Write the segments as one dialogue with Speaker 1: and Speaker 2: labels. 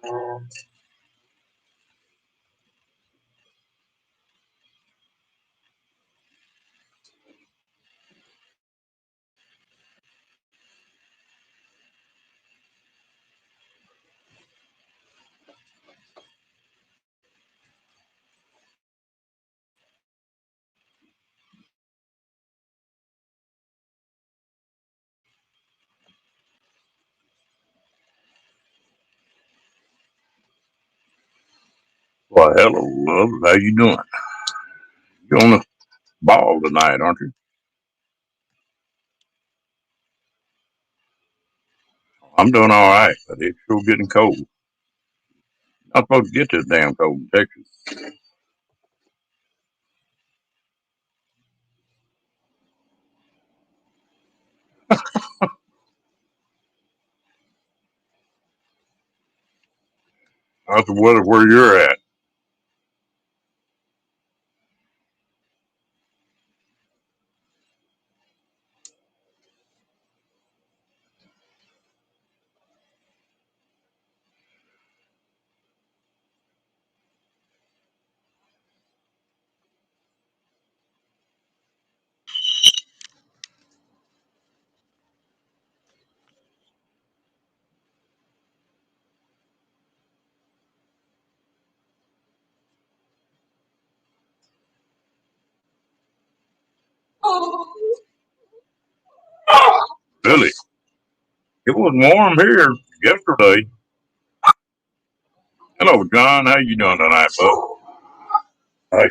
Speaker 1: Well, hello, love. How you doing? You on the ball tonight, aren't you? I'm doing all right, but it's sure getting cold. Not supposed to get this damn cold in Texas. How's the weather where you're at? Really? It was warm here yesterday. Hello, John. How you doing tonight, bud? Hey,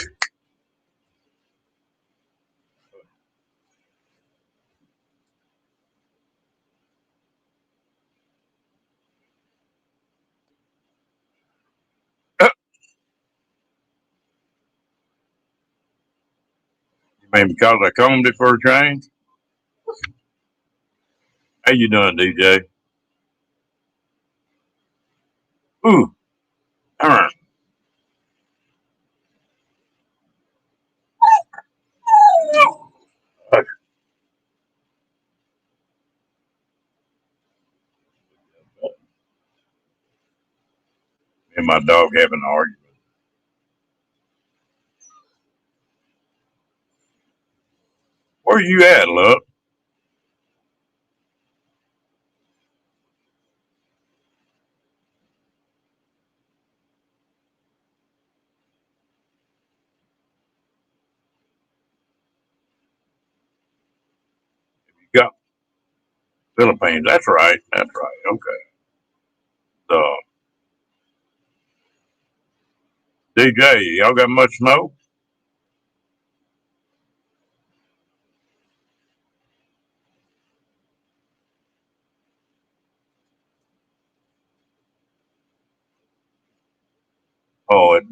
Speaker 1: you mean because I combed it for a change? How you doing, DJ? Ooh, darn. Hey, me and my dog having an argument. Where you at, love? You got Philippines. That's right. That's right. Okay. So, DJ, y'all got much snow? Oh, it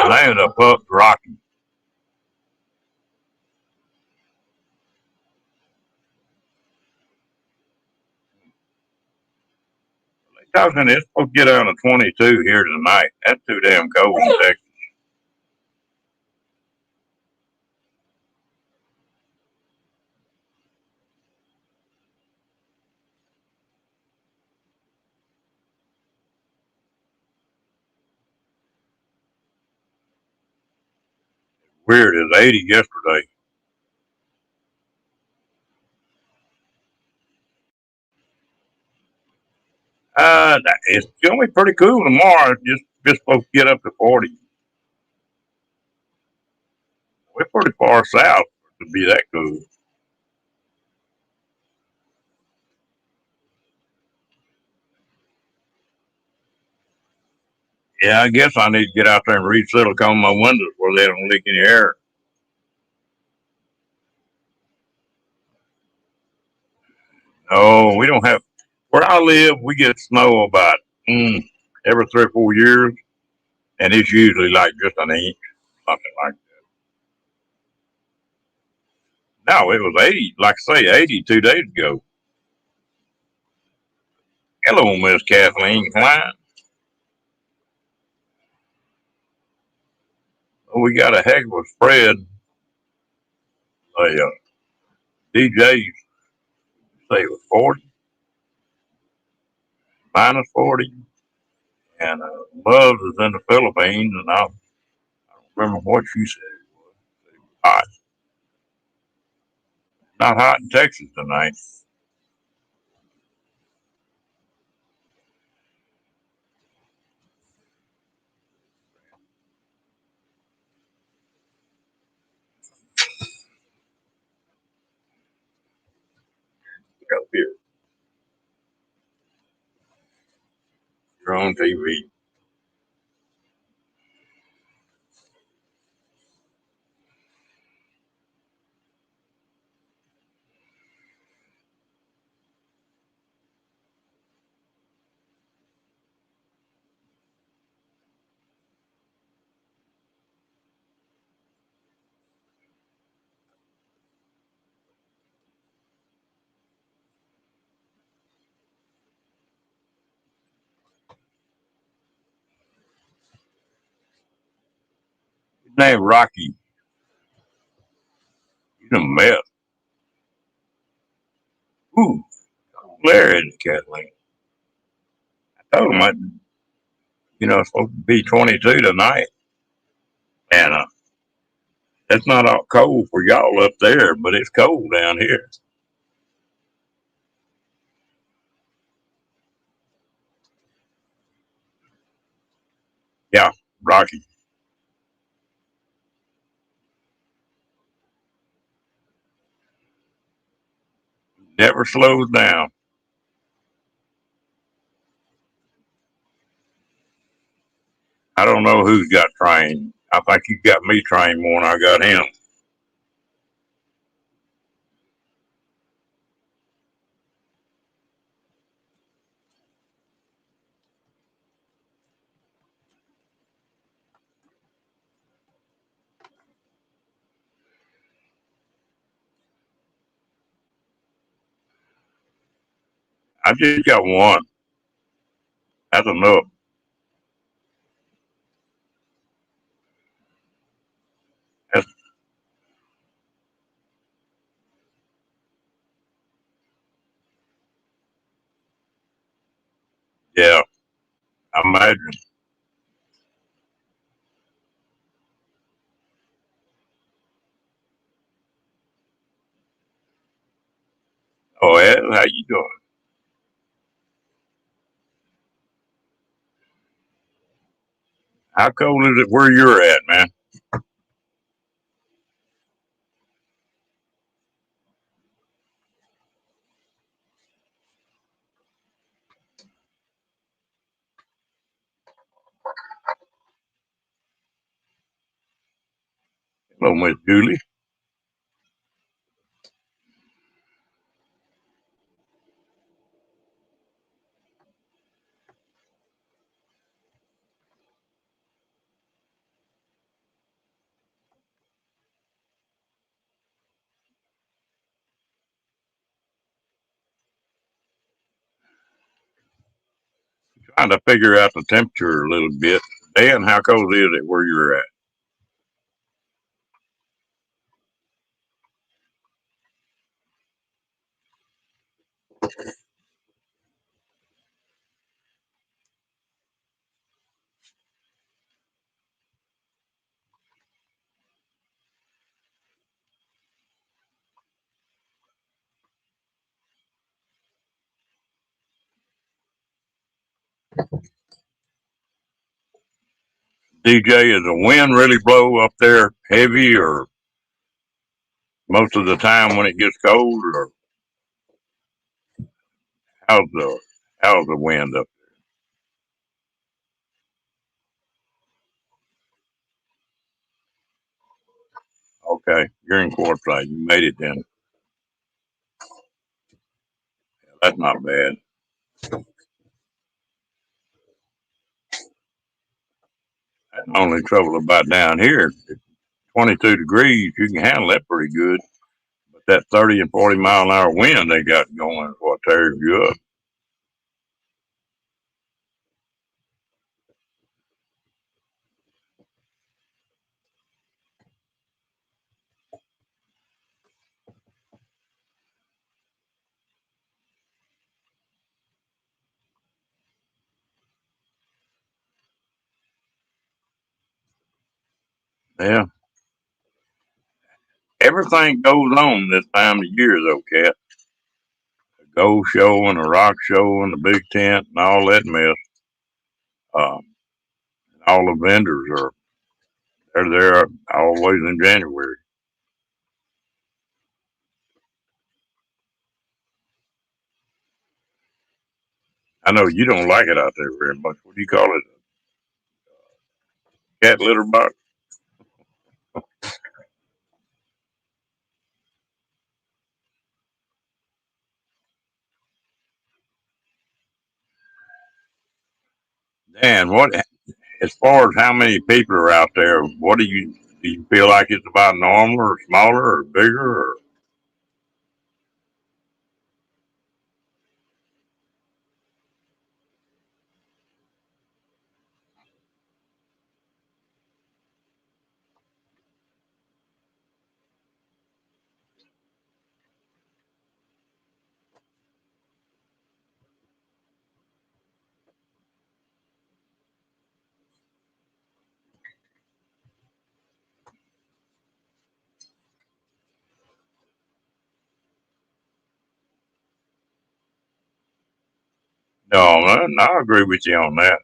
Speaker 1: landed up Rocky. Talking it's supposed to get down to 22 here tonight. That's too damn cold in Texas. Weird. It was 80 yesterday. It's gonna be pretty cool tomorrow. Just supposed to get up to 40. We're pretty far south to be that cool. Yeah, I guess I need to get out there and read silicone my windows where they don't leak any air. No, we don't have. Where I live, we get snow about every 3 or 4 years, and it's usually like just an inch, something like that. No, it was 80, like I say, 80 2 days ago. Hello, Miss Kathleen Klein. Well, we got a heck of a spread. The DJs say it was 40, minus 40. And Loves is in the Philippines, and I don't remember what she said it was. Hot, not hot in Texas tonight. Up here, you're on TV. His name Rocky. He's a mess. Ooh, Larry in the Kathleen. I told him it's supposed to be 22 tonight, and it's not all cold for y'all up there, but it's cold down here. Yeah, Rocky never slows down. I don't know who's got trained. I think you got me trained more than I got him. I just got one. That's enough. That's, yeah, I imagine. Oh, Ed, how you doing? How cold is it where you're at, man? Hello, Miss Julie. Trying to figure out the temperature a little bit. Dan, how cold is it where you're at? DJ, is the wind really blow up there heavy or most of the time when it gets cold, or how's the how's the wind up? Okay, you're in Quartzsite. You made it then. That's not bad. That's the only trouble about down here. 22 degrees, you can handle that pretty good. But that 30 and 40 mile an hour wind they got going is what tears you up. Yeah. Everything goes on this time of year, though, Cat. The gold show and the rock show and the big tent and all that mess. Um, all the vendors are they're there always in January. I know you don't like it out there very much. What do you call it? Cat litter box? Dan, what as far as how many people are out there, what do you feel like it's about normal or smaller or bigger or no, I agree with you on that.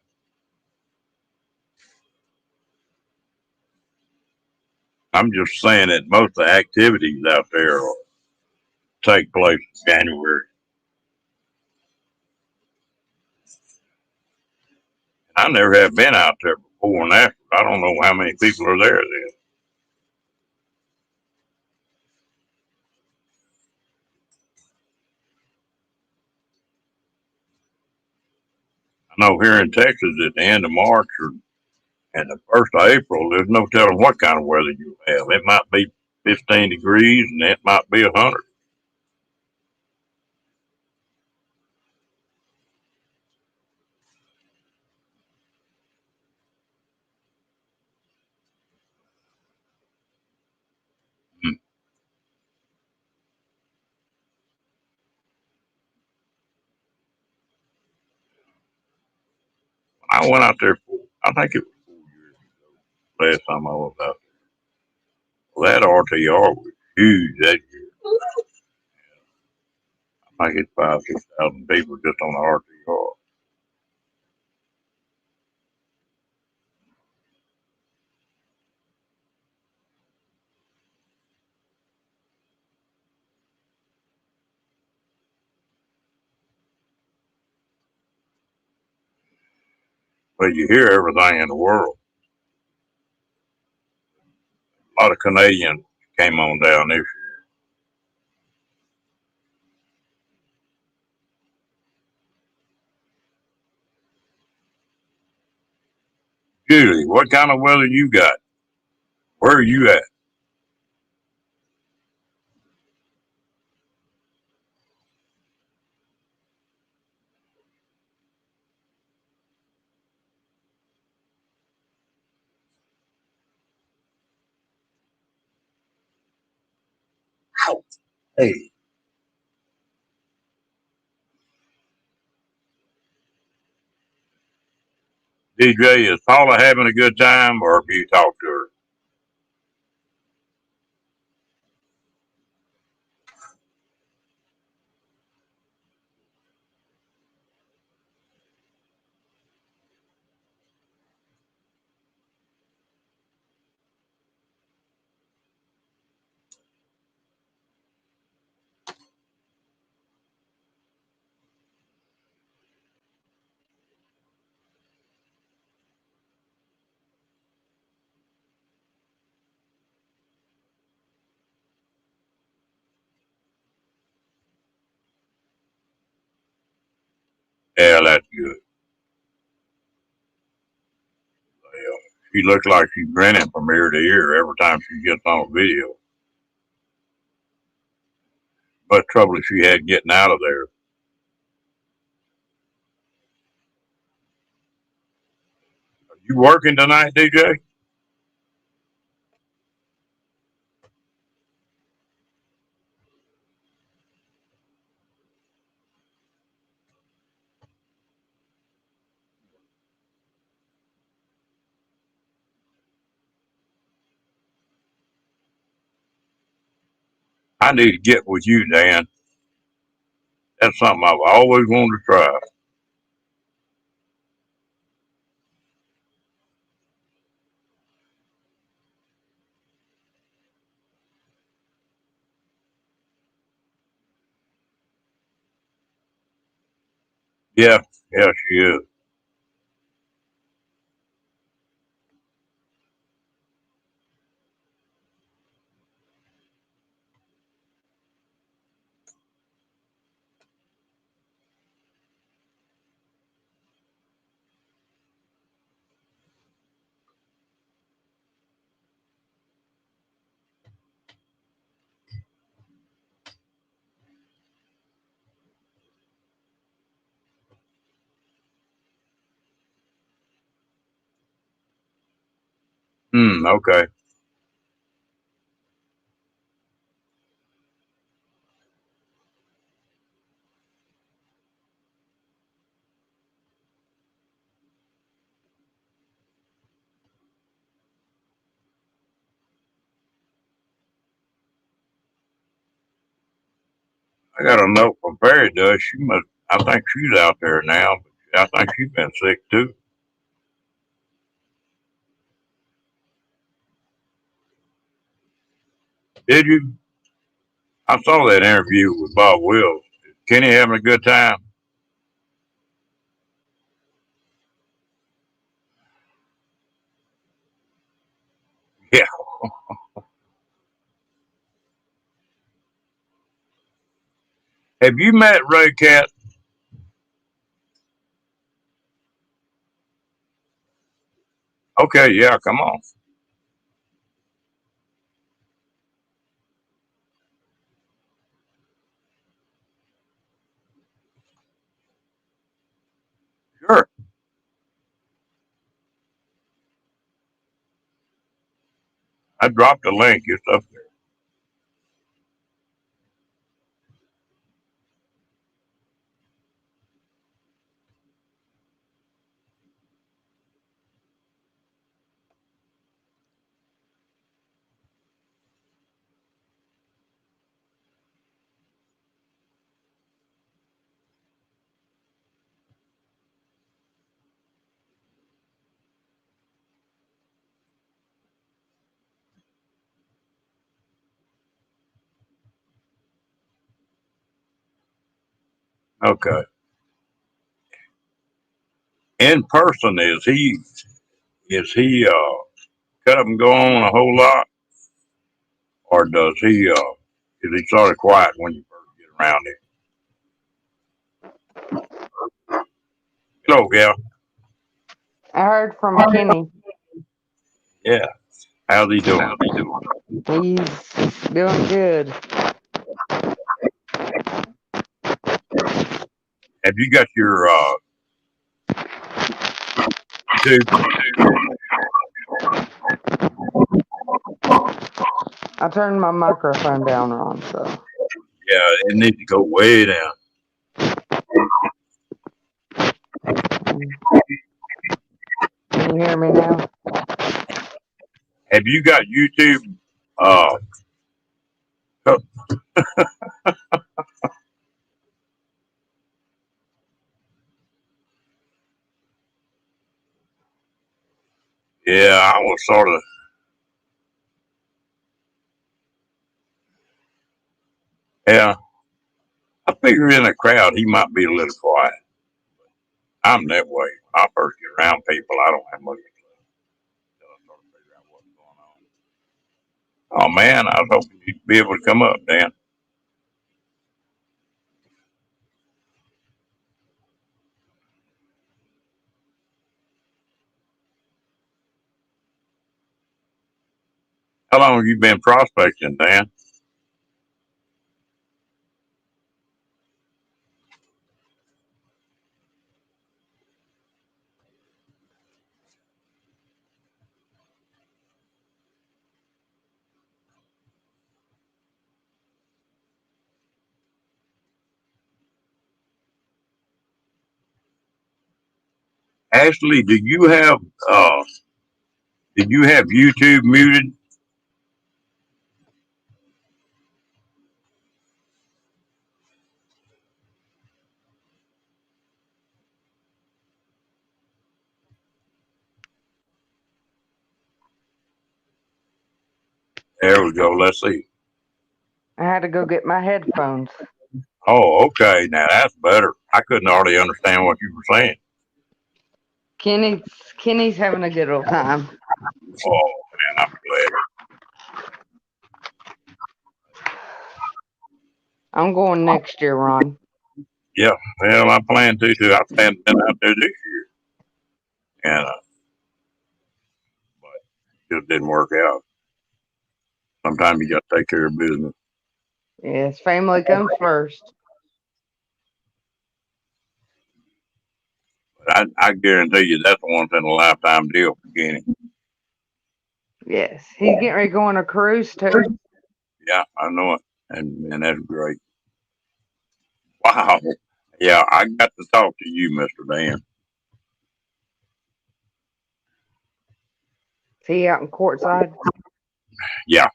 Speaker 1: I'm just saying that most of the activities out there take place in January. I never have been out there before and after. I don't know how many people are there then. I know here in Texas at the end of March or and the first of April, there's no telling what kind of weather you have. It might be 15 degrees and it might be 100. Hmm. I went out there I think it was 4 years last time I was out there. Well, that RTR was huge that year. I think it's 6,000 people just on the RTR. But you hear everything in the world. A lot of Canadians came on down this year. Julie, what kind of weather you got? Where are you at? Hey, DJ, is Paula having a good time or have you talked to her? Yeah, that's good. Well, she looks like she's grinning from ear to ear every time she gets on a video. What trouble she had getting out of there? You working tonight, DJ? I need to get with you, Dan. That's something I've always wanted to try. Yeah, yeah, she is. Okay. I got a note from Perry Does. She must. I think she's out there now. But I think she's been sick too. Did you? I saw that interview with Bob Wills. Is Kenny having a good time? Yeah. Have you met Ray Cat? Okay, yeah, come on. Sure. I dropped a link. It's up there. Okay. In person, is he cut up and go on a whole lot, or does he is he sort of quiet when you first get around him? Hello, Gal.
Speaker 2: I heard from Kenny.
Speaker 1: Yeah. How's he doing?
Speaker 2: He's doing good.
Speaker 1: Have you got your YouTube?
Speaker 2: I turned my microphone down, Ron, so.
Speaker 1: Yeah, it needs to go way down.
Speaker 2: Can you hear me now?
Speaker 1: Have you got YouTube? Uh, oh, yeah, I was sort of. Yeah, I figure in a crowd he might be a little quiet. I'm that way. When I first get around people, I don't have much until I sort of figure out what's going on. Oh man, I was hoping you'd be able to come up, Dan. How long have you been prospecting, Dan? Ashley, uh did you have YouTube muted? There we go. Let's see.
Speaker 2: I had to go get my headphones.
Speaker 1: Oh, okay. Now that's better. I couldn't hardly understand what you were saying.
Speaker 2: Kenny's having a good old time.
Speaker 1: Oh man, I'm glad.
Speaker 2: I'm going next year, Ron.
Speaker 1: Yeah, well, I plan to too. I plan to be out there this year, and but it didn't work out. Sometimes you got to take care of business.
Speaker 2: Yes, family comes first.
Speaker 1: But I guarantee you that's a once in a lifetime deal for Kenny.
Speaker 2: Yes, he's getting ready to go on a cruise too.
Speaker 1: Yeah, I know it, and that's great. Wow. Yeah, I got to talk to you, Mister Dan.
Speaker 2: Is he out in courtside?
Speaker 1: Yeah,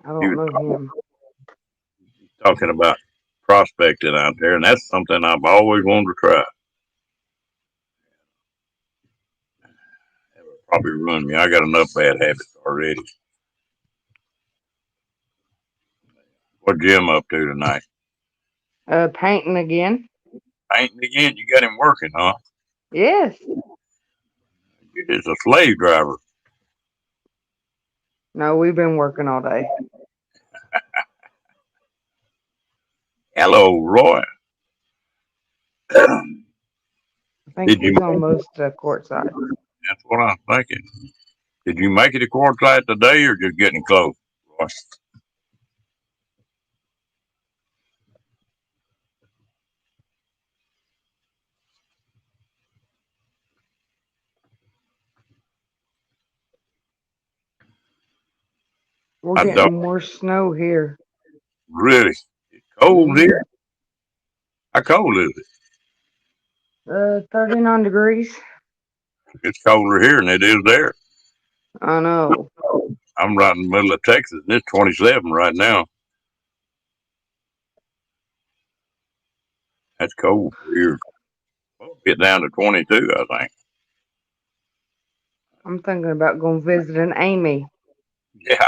Speaker 2: I
Speaker 1: he
Speaker 2: don't
Speaker 1: was
Speaker 2: know him.
Speaker 1: talking about prospecting out there, and that's something I've always wanted to try. That would probably ruin me. I got enough bad habits already. What Jim up to tonight?
Speaker 2: Painting again.
Speaker 1: Painting again? You got him working, huh?
Speaker 2: Yes.
Speaker 1: He's a slave driver.
Speaker 2: No, we've been working all day.
Speaker 1: Hello, Roy.
Speaker 2: I think
Speaker 1: Did you?
Speaker 2: he's almost courtside.
Speaker 1: That's what I'm thinking. Did you make it to courtside today, or just getting close, Roy?
Speaker 2: We're
Speaker 1: I don't
Speaker 2: getting more snow here.
Speaker 1: really. It's cold
Speaker 2: Mhm.
Speaker 1: here. How cold is it?
Speaker 2: 39 degrees.
Speaker 1: It's colder here than it is there.
Speaker 2: I know.
Speaker 1: I'm right in the middle of Texas, and it's 27 right now. That's cold for here. We'll get down to 22, I think.
Speaker 2: I'm thinking about going visiting Amy.
Speaker 1: Yeah.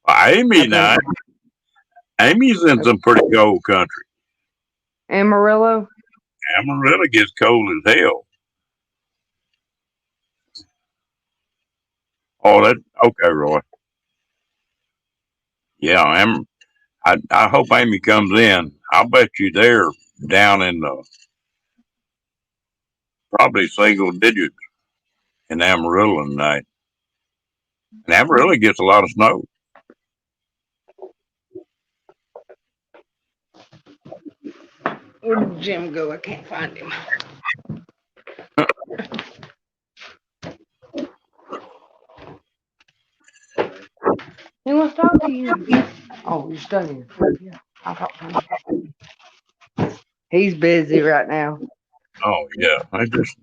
Speaker 1: Amy
Speaker 2: I've been
Speaker 1: now. Amy's in some pretty cold country.
Speaker 2: Amarillo.
Speaker 1: Amarillo gets cold as hell. Oh, that okay, Roy. Yeah, I hope Amy comes in. I'll bet you they're down in the probably single digits in Amarillo tonight. And Amarillo gets a lot of snow.
Speaker 2: Where did Jim go? I can't find him. He wants to talk to you. Oh, you're still here. Yeah, I'll talk to him. He's busy right now.
Speaker 1: Oh yeah, I just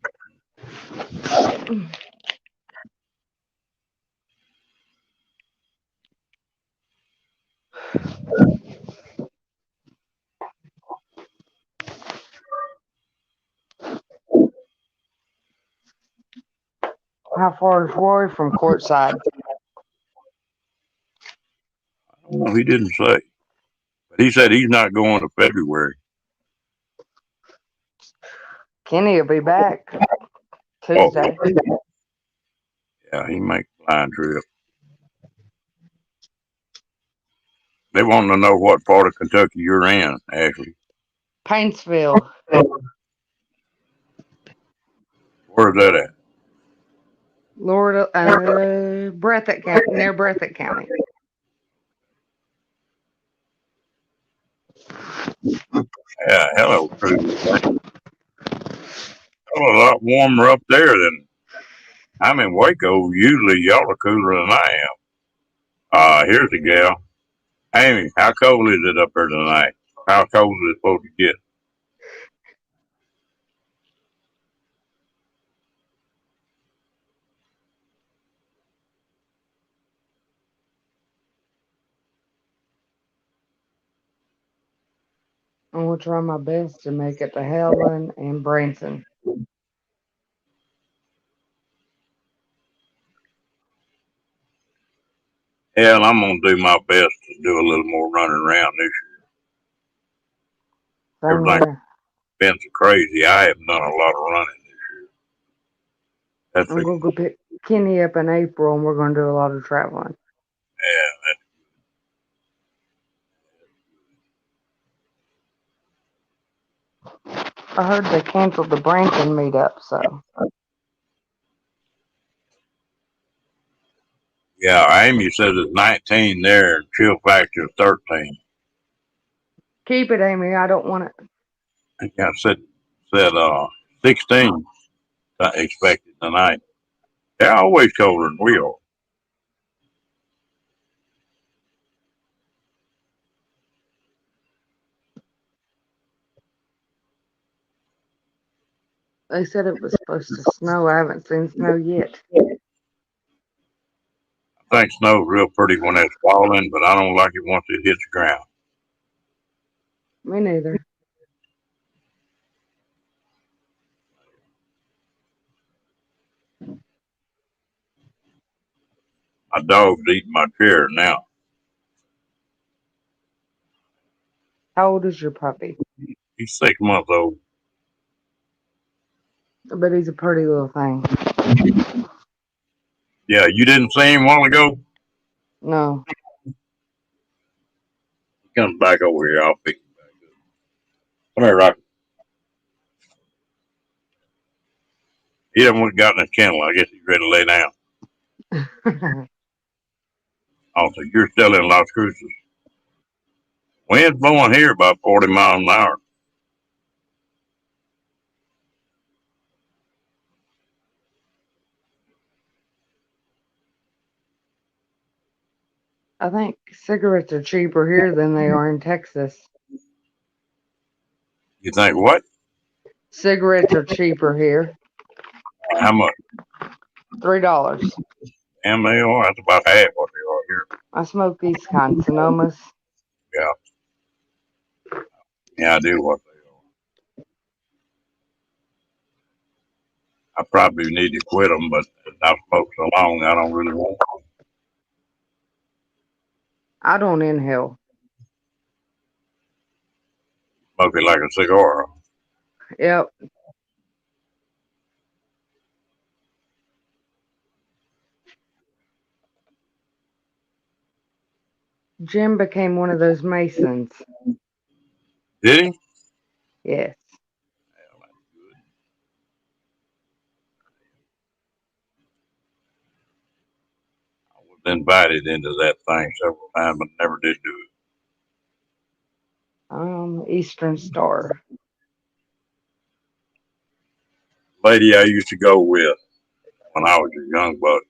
Speaker 2: How far is Roy from courtside?
Speaker 1: well, he didn't say, but he said he's not going to February.
Speaker 2: Kenny will be back
Speaker 1: Oh
Speaker 2: Tuesday.
Speaker 1: yeah, he makes a flying trip. They want to know what part of Kentucky you're in, Ashley.
Speaker 2: Paintsville.
Speaker 1: Where's that at?
Speaker 2: Lord, Breathitt County, near Breathitt County.
Speaker 1: Yeah, hello, Cruise. Oh, a lot warmer up there than I'm in Waco. Usually y'all are cooler than I am. Here's a gal. Amy, how cold is it up there tonight? How cold is it supposed to get?
Speaker 2: I'm going to try my best to make it to Helen and Branson.
Speaker 1: Yeah, and I'm gonna do my best to do a little more running around this year.
Speaker 2: Same
Speaker 1: Everything's
Speaker 2: here.
Speaker 1: been so crazy. I haven't done a lot of running this year. That's
Speaker 2: I'm gonna go pick Kenny up in April, and we're gonna do a lot of traveling.
Speaker 1: yeah.
Speaker 2: I heard they canceled the Branson meetup, so
Speaker 1: Yeah, Amy says it's 19 there, and chill factor is 13.
Speaker 2: keep it, Amy. I don't want it.
Speaker 1: I think I said 16 expected tonight. They're always colder than we are.
Speaker 2: They said it was supposed to snow. I haven't seen snow yet.
Speaker 1: I think snow's real pretty when it's falling, but I don't like it once it hits the ground.
Speaker 2: Me neither.
Speaker 1: My dog's eating my chair now.
Speaker 2: How old is your puppy?
Speaker 1: He's 6 months old.
Speaker 2: But he's a pretty little thing.
Speaker 1: Yeah, you didn't see him a while ago?
Speaker 2: No,
Speaker 1: He comes back over here. I'll pick him back up. Come here, Rocky. He hasn't gotten his kennel. I guess he's ready to lay down. Also, you're still in Las Cruces. Wind's blowing here about 40 miles an hour.
Speaker 2: I think cigarettes are cheaper here than they are in Texas.
Speaker 1: You think what?
Speaker 2: Cigarettes are cheaper here.
Speaker 1: How much?
Speaker 2: $3.
Speaker 1: Damn, they are. That's about half what they are here.
Speaker 2: I smoke these kind, Sonomas.
Speaker 1: Yeah. Yeah, I do what they are. I probably need to quit them, but I've smoked so long, I don't really want to.
Speaker 2: I don't inhale.
Speaker 1: Smoke it like a cigar.
Speaker 2: Yep. Jim became one of those Masons.
Speaker 1: Did he?
Speaker 2: Yes.
Speaker 1: Hell, that's good. I was invited into that thing several times, but never did do it.
Speaker 2: Eastern Star.
Speaker 1: Lady I used to go with when I was a young buck,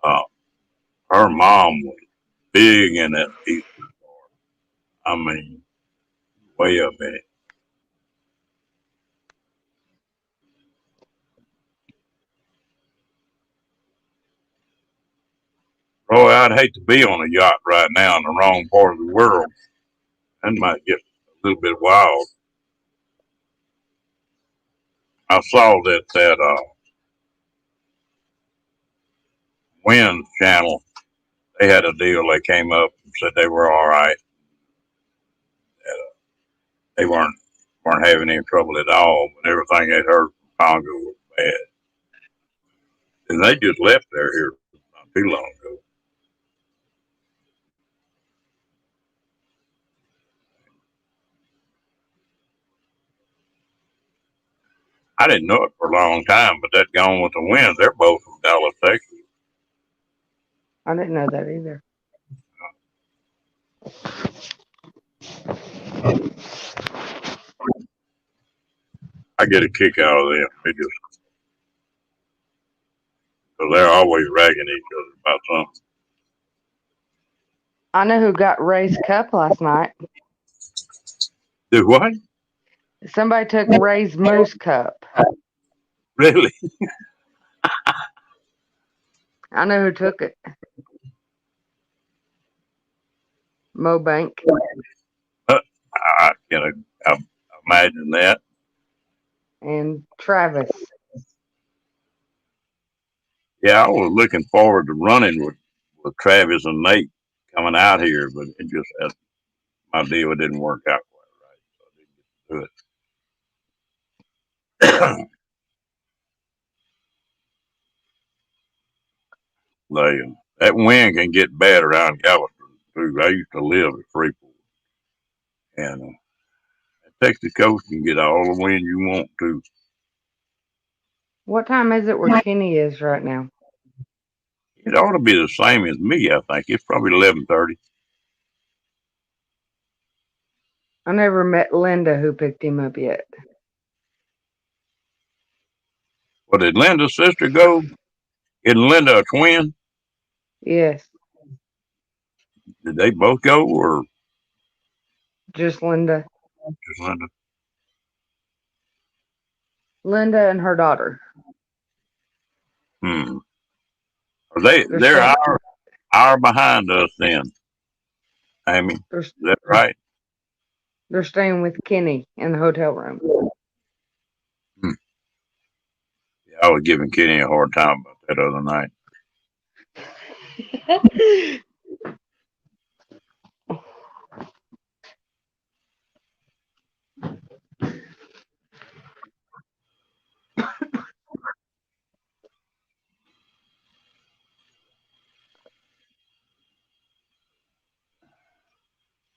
Speaker 1: uh, her mom was big in that Eastern Star. I mean, way up in it. Roy, I'd hate to be on a yacht right now in the wrong part of the world. That might get a little bit wild. I saw that Wind channel. They had a deal. They came up and said they were all right. They weren't having any trouble at all. But everything they'd heard from Congo was bad, and they just left there here not too long ago. I didn't know it for a long time, but that Gone with the Wind, they're both from Dallas, Texas.
Speaker 2: I didn't know that either.
Speaker 1: I get a kick out of them. They just because they're always ragging each other about something.
Speaker 2: I know who got Ray's cup last night.
Speaker 1: Do what?
Speaker 2: Somebody took Ray's Moose cup.
Speaker 1: Really?
Speaker 2: I know who took it. Mo Bank.
Speaker 1: I can imagine that.
Speaker 2: And Travis.
Speaker 1: Yeah, I was looking forward to running with with Travis and Nate coming out here, but it just my deal didn't work out quite right, so I didn't get to do it. That wind can get bad around Galveston too. I used to live at Freeport, and Texas coast can get all the wind you want to.
Speaker 2: What time is it where Kenny is right now?
Speaker 1: It ought to be the same as me. I think it's probably 11:30.
Speaker 2: I never met Linda who picked him up yet.
Speaker 1: Well, did Linda's sister go? Isn't Linda a twin?
Speaker 2: Yes,
Speaker 1: Did they both go, or
Speaker 2: just Linda.
Speaker 1: just Linda?
Speaker 2: Linda and her daughter.
Speaker 1: Hmm. Are they?
Speaker 2: They're
Speaker 1: They're
Speaker 2: staying.
Speaker 1: hour behind us then. Amy, is that right?
Speaker 2: They're staying with Kenny in the hotel room.
Speaker 1: Hmm. Yeah, I was giving Kenny a hard time about that other night.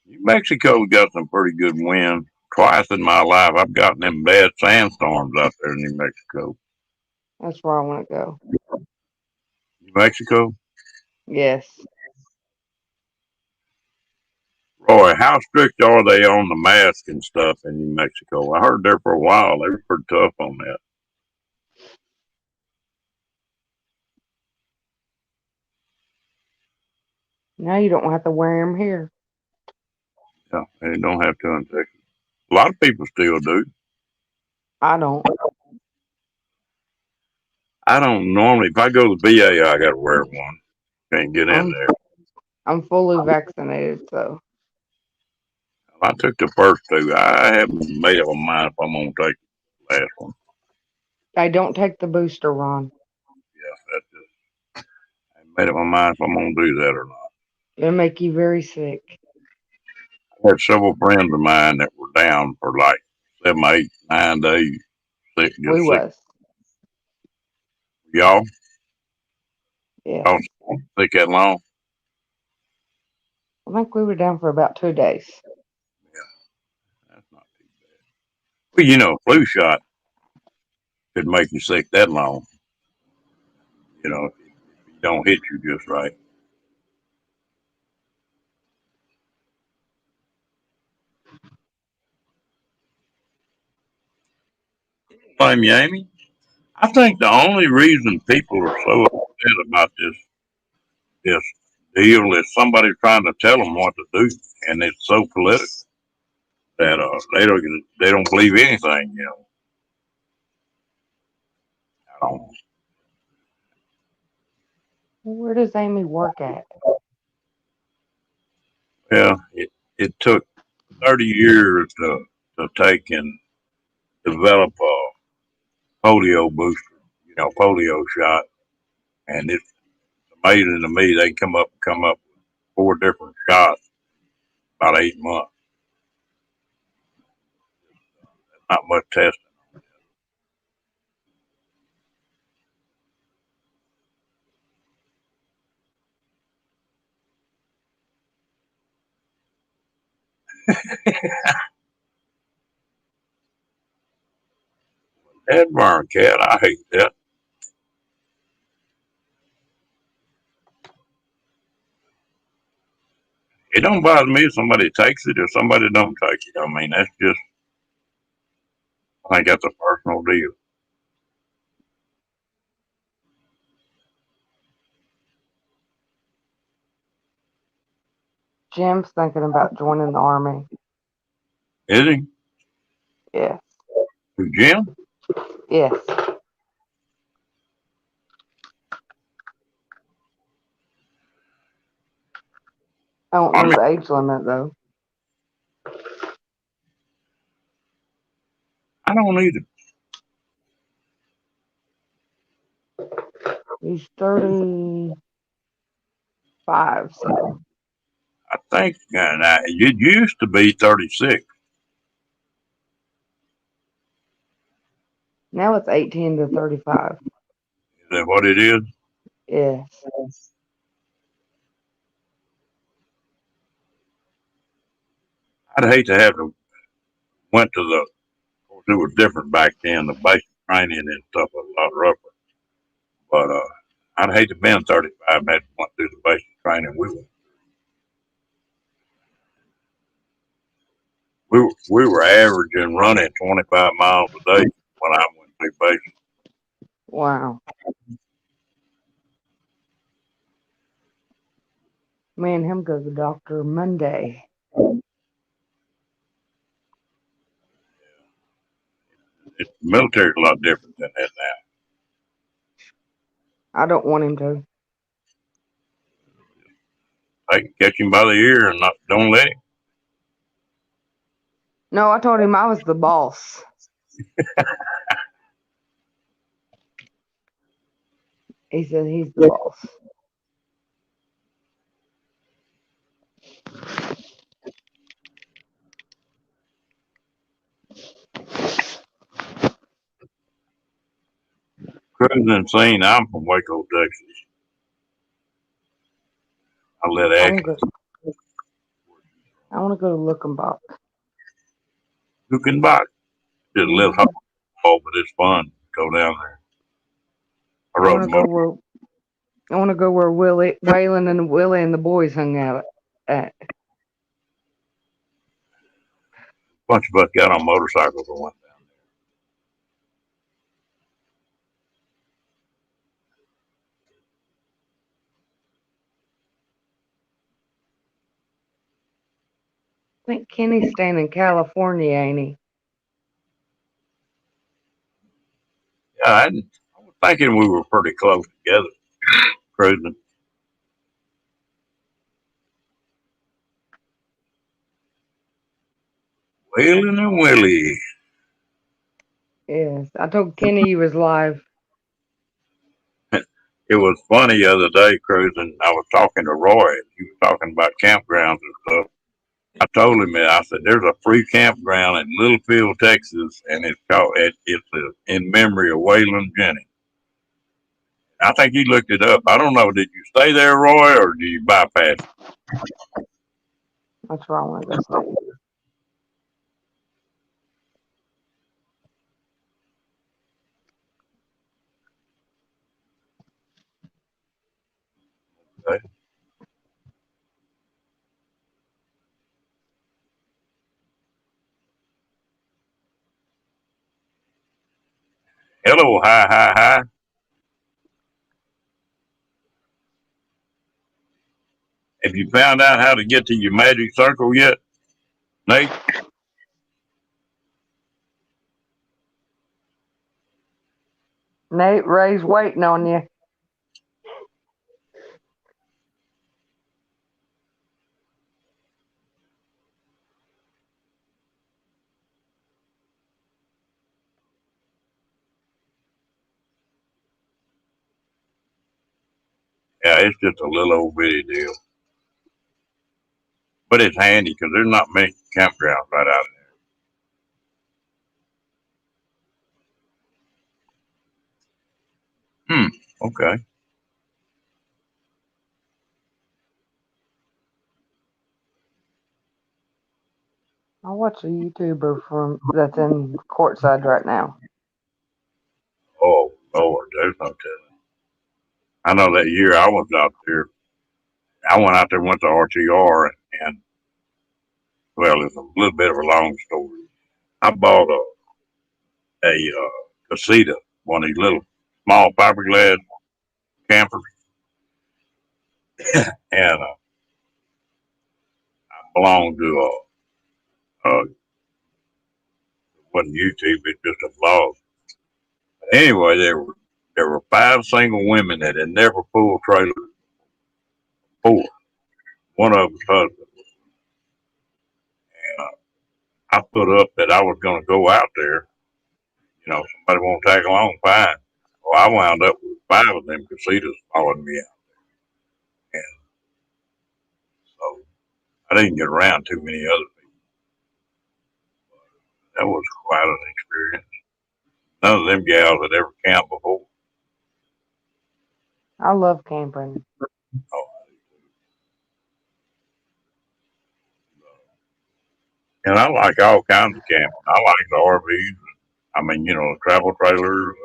Speaker 1: New Mexico's got some pretty good wind. Twice in my life, I've gotten them bad sandstorms out there in New Mexico.
Speaker 2: That's where I want to go.
Speaker 1: New Mexico?
Speaker 2: Yes.
Speaker 1: Roy, how strict are they on the mask and stuff in New Mexico? I heard there for a while they were pretty tough on that.
Speaker 2: Now you don't have to wear them here.
Speaker 1: Yeah, they don't have to in Texas. A lot of people still do.
Speaker 2: I don't.
Speaker 1: I don't normally. If I go to the VA, I got to wear one. Can't get in there.
Speaker 2: I'm fully vaccinated, so.
Speaker 1: I took the first two. I haven't made up my mind if I'm gonna take the last one.
Speaker 2: I don't take the booster, Ron.
Speaker 1: Yeah, that's just. I haven't made up my mind if I'm gonna do that or not.
Speaker 2: It'll make you very sick.
Speaker 1: I had several friends of mine that were down for like 7, 8, 9 days. Sick,
Speaker 2: We
Speaker 1: just sick.
Speaker 2: was.
Speaker 1: Y'all,
Speaker 2: Yeah.
Speaker 1: y'all sick that long?
Speaker 2: I think we were down for about 2 days.
Speaker 1: Yeah, that's not too bad. Well, you know, a flu shot could make you sick that long. You know, if it don't hit you just right. Blame you, Amy. I think the only reason people are so upset about this deal is somebody trying to tell them what to do, and it's so political that they don't believe anything. You know, I don't.
Speaker 2: Where does Amy work at?
Speaker 1: Well, it took 30 years to take and develop a polio booster, you know, polio shot, and it's amazing to me they come up with 4 different shots about 8 months. Not much testing. That burn cat, I hate that. It don't bother me if somebody takes it or somebody don't take it. I mean, that's just, I think that's a personal deal.
Speaker 2: Jim's thinking about joining the army.
Speaker 1: Is he?
Speaker 2: Yes.
Speaker 1: Who, Jim?
Speaker 2: Yes. I don't know the age limit though.
Speaker 1: I don't either.
Speaker 2: He's 35, 35. So
Speaker 1: I think now, it used to be 36.
Speaker 2: now it's 18 to 35.
Speaker 1: Is that what it is?
Speaker 2: Yes.
Speaker 1: I'd hate to have to went to the. Of course, it was different back then. The basic training and stuff was a lot rougher. But I'd hate to been 35 and had to went through the basic training we were. We were averaging running 25 miles a day when I went through basic.
Speaker 2: Wow. Me and him go to the doctor Monday.
Speaker 1: The military's a lot different than that now.
Speaker 2: I don't want him to.
Speaker 1: They can catch him by the ear and don't let him.
Speaker 2: No, I told him I was the boss. He said he's the boss.
Speaker 1: Cruising scene. I'm from Waco, Texas. I let
Speaker 2: I
Speaker 1: Ash.
Speaker 2: want to go to Luckenbach.
Speaker 1: Who can buy? Just a little hole, but it's fun to go down there. I
Speaker 2: I
Speaker 1: rode
Speaker 2: want to go
Speaker 1: motor.
Speaker 2: where I want to go where Waylon and Willie and the boys hung out at.
Speaker 1: A bunch of us got on motorcycles and went down
Speaker 2: I think Kenny's staying in California, ain't he?
Speaker 1: there. Yeah, I was thinking we were pretty close together cruising. Waylon and Willie.
Speaker 2: Yes. I told Kenny he was live.
Speaker 1: It was funny the other day cruising. I was talking to Roy. He was talking about campgrounds and stuff. I told him that I said there's a free campground in Littlefield, Texas, and it's in memory of Waylon Jennings. I think he looked it up. I don't know. Did you stay there, Roy, or did you bypass it?
Speaker 2: That's where I want to go stay.
Speaker 1: Okay. Hello, hi, hi, hi. Have you found out how to get to your magic circle yet, Nate?
Speaker 2: Nate, Ray's waiting on you.
Speaker 1: Yeah, it's just a little old bitty deal. But it's handy because there's not many campgrounds right out there. Okay.
Speaker 2: I watch a YouTuber that's in courtside right now.
Speaker 1: Oh, Lord, there's no telling. I know that year I was out there, I went out there, went to RTR, and well, it's a little bit of a long story. I bought a casita, one of these little small fiberglass campers, and I belonged to wasn't YouTube, it's just a blog. Anyway, there were five single women that had never pulled trailers before. One of them's husband. And I put up that I was going to go out there. You know, somebody won't tag along, fine. Well, I wound up with five of them casitas following me out. I didn't get around too many other people. That was quite an experience. None of them gals had ever camped before.
Speaker 2: I love camping.
Speaker 1: Oh, and I like all kinds of camping. I like the RVs. I mean, travel trailers,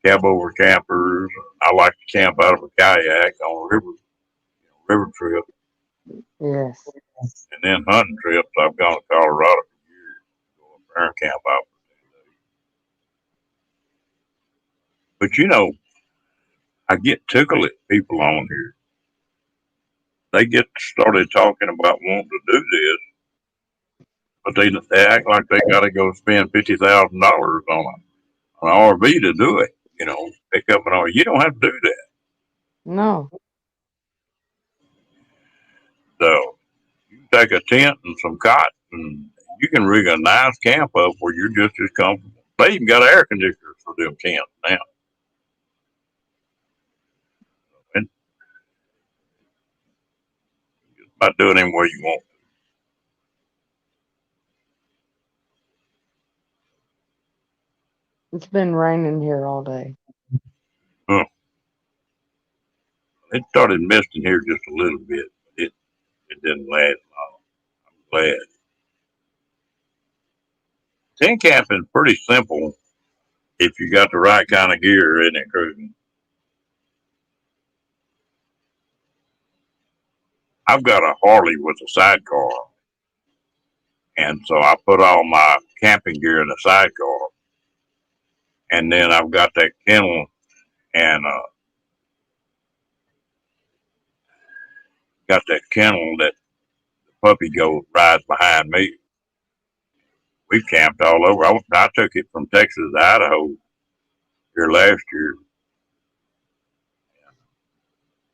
Speaker 1: cab over campers. I like to camp out of a kayak on a river trip,
Speaker 2: Yes.
Speaker 1: and then hunting trips. I've gone to Colorado for years, go up there and camp out. But I get tickled at people on here. They get started talking about wanting to do this, but they act like they got to go spend $50,000 on an RV to do it. Pick up an RV. You don't have to do that.
Speaker 2: No.
Speaker 1: So you can take a tent and some cots, and you can rig a nice camp up where you're just as comfortable. They even got air conditioners for them tents now. And just about do it any way you want.
Speaker 2: It's been raining here all day.
Speaker 1: Huh. It started misting here just a little bit. It didn't last long. I'm glad. Tent camping is pretty simple if you got the right kind of gear, isn't it, Cruising? I've got a Harley with a sidecar, and so I put all my camping gear in the sidecar, and then I've got that kennel and that the puppy goat rides behind me. We've camped all over. I took it from Texas to Idaho here last year,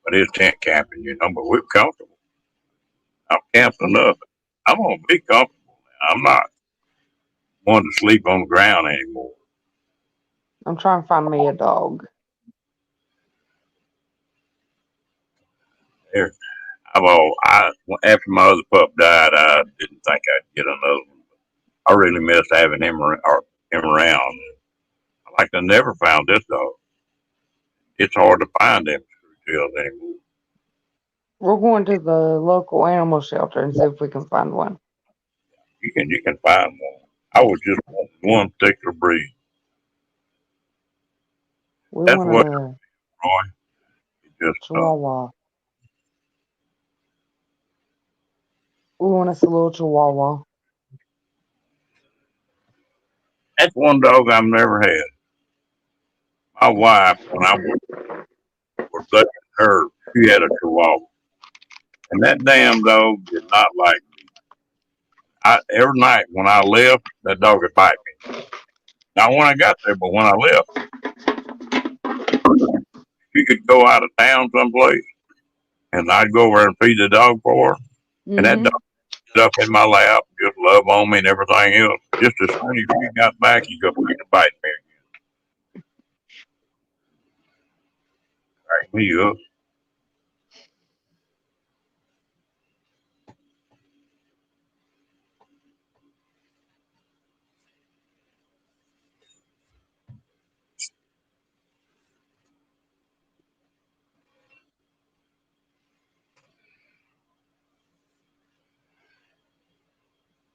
Speaker 1: but it's tent camping, but we're comfortable. I've camped enough. I'm gonna be comfortable now. I'm not one to sleep on the ground anymore.
Speaker 2: I'm trying to find me a dog.
Speaker 1: There, after my other pup died, I didn't think I'd get another one. I really missed having him around. Like I never found this dog. It's hard to find them tails anymore.
Speaker 2: We're going to the local animal shelter and see if we can find one.
Speaker 1: You can find one. I was just one particular breed.
Speaker 2: We
Speaker 1: That's
Speaker 2: want
Speaker 1: what,
Speaker 2: a
Speaker 1: Roy. It just
Speaker 2: chihuahua. We want us a little chihuahua.
Speaker 1: that's one dog I've never had. My wife, when I was dating her, she had a Chihuahua, and that damn dog did not like me. Every night when I left, that dog would bite me. Not when I got there, but when I left, she could go out of town someplace, and I'd go over and feed the dog for her, and that dog
Speaker 2: Mm-hmm.
Speaker 1: would sit up in my lap, just love on me and everything else. Just as soon as she got back, he go back to bite me again. Crack me up.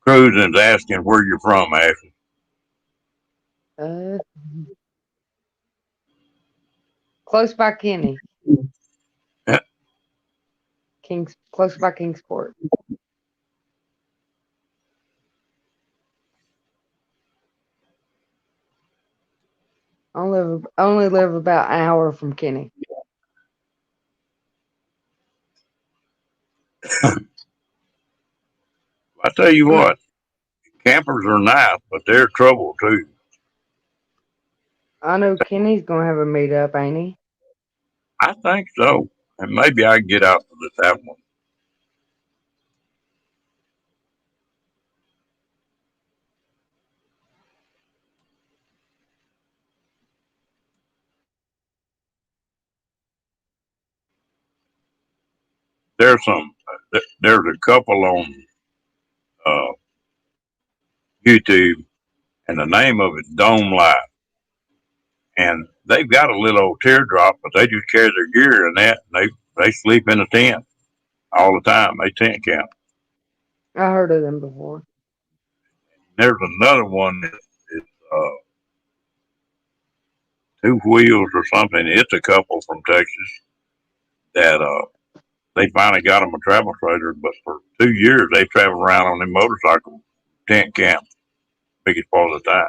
Speaker 1: Cruising's asking where you're from, Ashley.
Speaker 2: Uh, close by Kenny. Close by Kingsport. Only live about an hour from Kenny.
Speaker 1: I tell you what, campers are nice, but they're trouble too.
Speaker 2: I know Kenny's gonna have a meetup, ain't he?
Speaker 1: I think so. And maybe I can get out for that one. There's some there's a couple on uh, YouTube, and the name of it's Dome Life. And they've got a little old teardrop, but they just carry their gear and that. And they sleep in a tent all the time. They tent camp.
Speaker 2: I heard of them before.
Speaker 1: There's another one that is Two Wheels or something. It's a couple from Texas that they finally got them a travel trailer, but for 2 years they traveled around on their motorcycle tent camp biggest part of the time.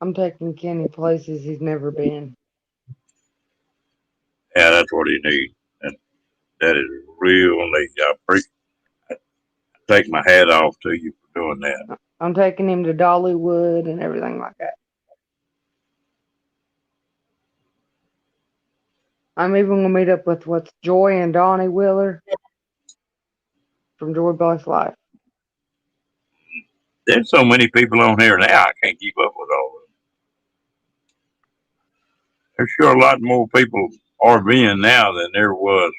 Speaker 2: I'm taking Kenny places he's never been.
Speaker 1: Yeah, that's what he needs. And that is real neat. I take my hat off to you for doing that.
Speaker 2: I'm taking him to Dollywood and everything like that. I'm even gonna meet up with what's Joy and Donnie Wheeler from Joy Bus Life.
Speaker 1: There's so many people on here now, I can't keep up with all of them. There's sure a lot more people RVing now than there was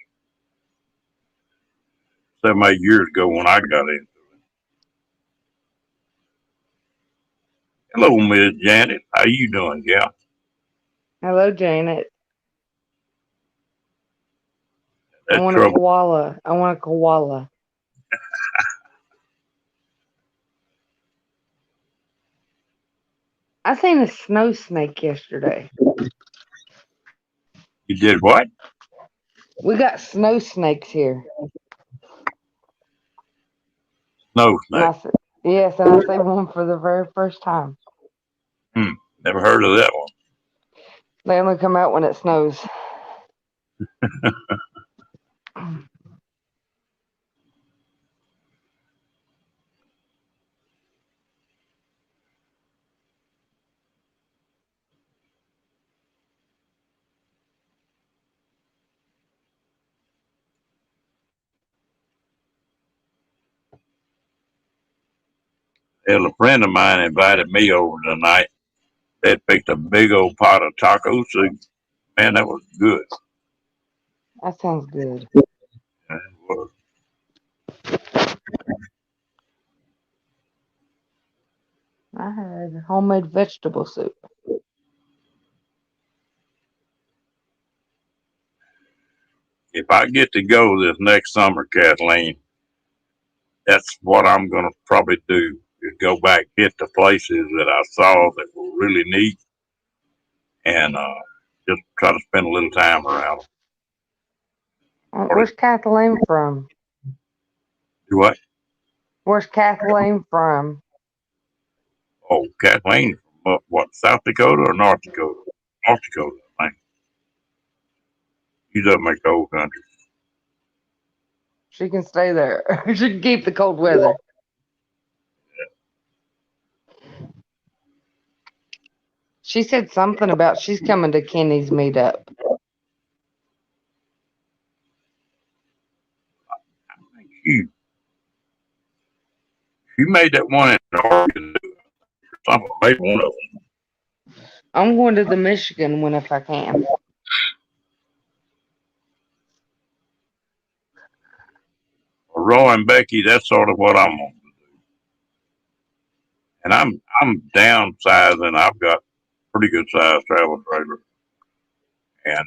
Speaker 1: 7, 8 years ago when I got into it. Hello, Miss Janet. How you doing, gal?
Speaker 2: Hello, Janet.
Speaker 1: That's
Speaker 2: I want
Speaker 1: trouble.
Speaker 2: a koala. I want a koala. I seen a snow snake yesterday.
Speaker 1: You did what?
Speaker 2: We got snow snakes here.
Speaker 1: Snow
Speaker 2: And I
Speaker 1: snake.
Speaker 2: said, yes, and I seen one for the very first time.
Speaker 1: Never heard of that one.
Speaker 2: They only come out when it snows.
Speaker 1: Hell, a friend of mine invited me over tonight. They picked a big old pot of taco soup. Man, that was good.
Speaker 2: That sounds good.
Speaker 1: Yeah, it was.
Speaker 2: I had homemade vegetable soup.
Speaker 1: If I get to go this next summer, Kathleen, that's what I'm going to probably do is go back, hit the places that I saw that were really neat and just try to spend a little time around them.
Speaker 2: Where's Kathleen from?
Speaker 1: Do what?
Speaker 2: Where's Kathleen from?
Speaker 1: Oh, Kathleen from what, South Dakota or North Dakota? North Dakota, I think. She's up in the cold country.
Speaker 2: She can stay there. She can keep the cold weather. She said something about she's coming to Kenny's meetup.
Speaker 1: She made that one in Oregon. Something, maybe one of them.
Speaker 2: I'm going to the Michigan one if I can.
Speaker 1: Roy and Becky, that's sort of what I'm on. And I'm downsizing. I've got pretty good sized travel trailer and